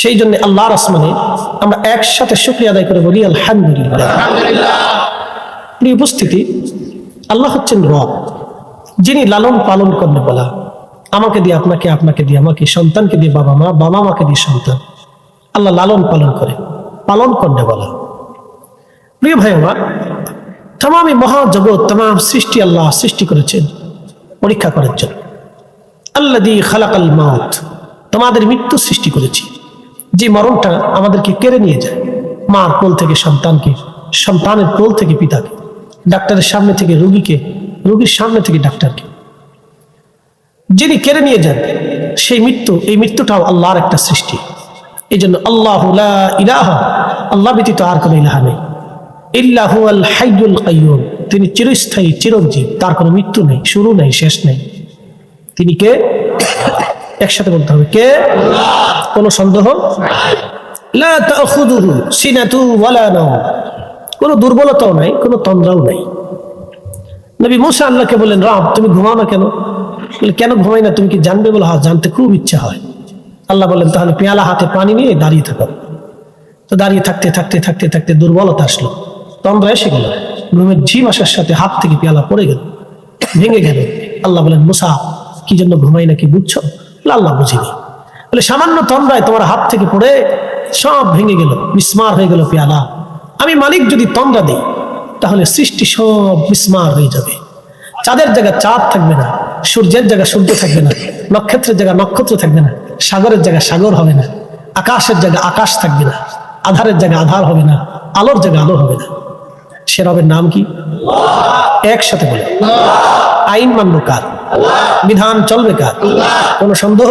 সেই জন্য আল্লাহর আসমানে আমরা একসাথে শুকরিয়া আদায় করে বলি আলহামদুলিল্লাহ। প্রিয় উপস্থিতি, আল্লাহ হচ্ছেন রব, যিনি লালন পালন করতে বলা, আমাকে দিয়ে আপনাকে, আপনাকে দিয়ে আমাকে, সন্তানকে দিয়ে বাবা মা, বাবা মাকে দিয়ে সন্তান, আল্লাহ লালন পালন করে, পালন করতে বলা। প্রিয় ভাই আমার, তাম মহাজগৎ, তাম সৃষ্টি আল্লাহ সৃষ্টি করেছেন পরীক্ষা করার জন্য। আল্লাযী খালাকাল মাউত, তোমাদের মৃত্যু সৃষ্টি করেছি, যে মরণটা আমাদেরকে কেড়ে নিয়ে যায়, মার কোল থেকে সন্তানকে, সন্তানের কোল থেকে পিতাকে, ডাক্তারের সামনে থেকে রোগীকে, রোগীর সামনে থেকে ডাক্তারকে, যিনি কেড়ে নিয়ে যান সেই মৃত্যু, এই মৃত্যুটাও আল্লাহর একটা সৃষ্টি। এই জন্য আল্লাহু লা ইলাহা, আল্লাহ ব্যতীত আর কোনো ইলাহা নেই, ইল্লা হুয়াল হাইয়ুল কাইয়ুম, তিনি চিরস্থায়ী চিরঞ্জীব, তার কোনো মৃত্যু নেই, শুরু নেই, শেষ নেই। তিনি কে? একসাথে বলতে হবে, কে? কোনো সন্দেহ? লা তাখুযুহু সিনাতু ওয়ালা নাওম, কোনো দুর্বলতাও নাই, কোনো তন্দ্রাও নাই। নবী মুসা আল্লাহকে বলেন, রব তুমি ঘুমাও না কেন? কেন ঘুমাই না, তুমি কি জানবে? বলে হ্যাঁ, জানতে খুব ইচ্ছা হয়। আল্লাহ বলেন, তাহলে পেয়ালা হাতে পানি নিয়ে দাঁড়িয়ে থাকো। তো দাঁড়িয়ে থাকতে থাকতে থাকতে থাকতে দুর্বলতা আসলো, তন্দ্রা এসে গেল, ঘুমের ঝিম আসার সাথে হাত থেকে পেয়ালা পড়ে গেল, ভেঙে গেল। আল্লাহ বলেন, মুসা কি জন্য ঘুমাই না কি বুঝছো? আল্লাহ বুঝিনি। বলে সামান্য তন্দ্রায় তোমার হাত থেকে পড়ে সব ভেঙে গেল, মিসমার হয়ে গেল পেয়ালা। আমি মালিক যদি তন্দ্রা দিই তাহলে সৃষ্টি সব মিসমার হয়ে যাবে। চাঁদের জায়গা চাঁদ থাকবে না, সূর্যের জায়গা সূর্য থাকবে না, নক্ষত্রের জায়গা নক্ষত্র থাকবে না, সাগরের জায়গা সাগর হবে না, আকাশের জায়গা আকাশ থাকবে না, আধারের জায়গা আধার হবে না, আলোর জায়গা আলো হবে না। সে রবের নাম কি? একসাথে বলে, আইন মানব কার? বিধান চলবে কার? কোনো সন্দেহ?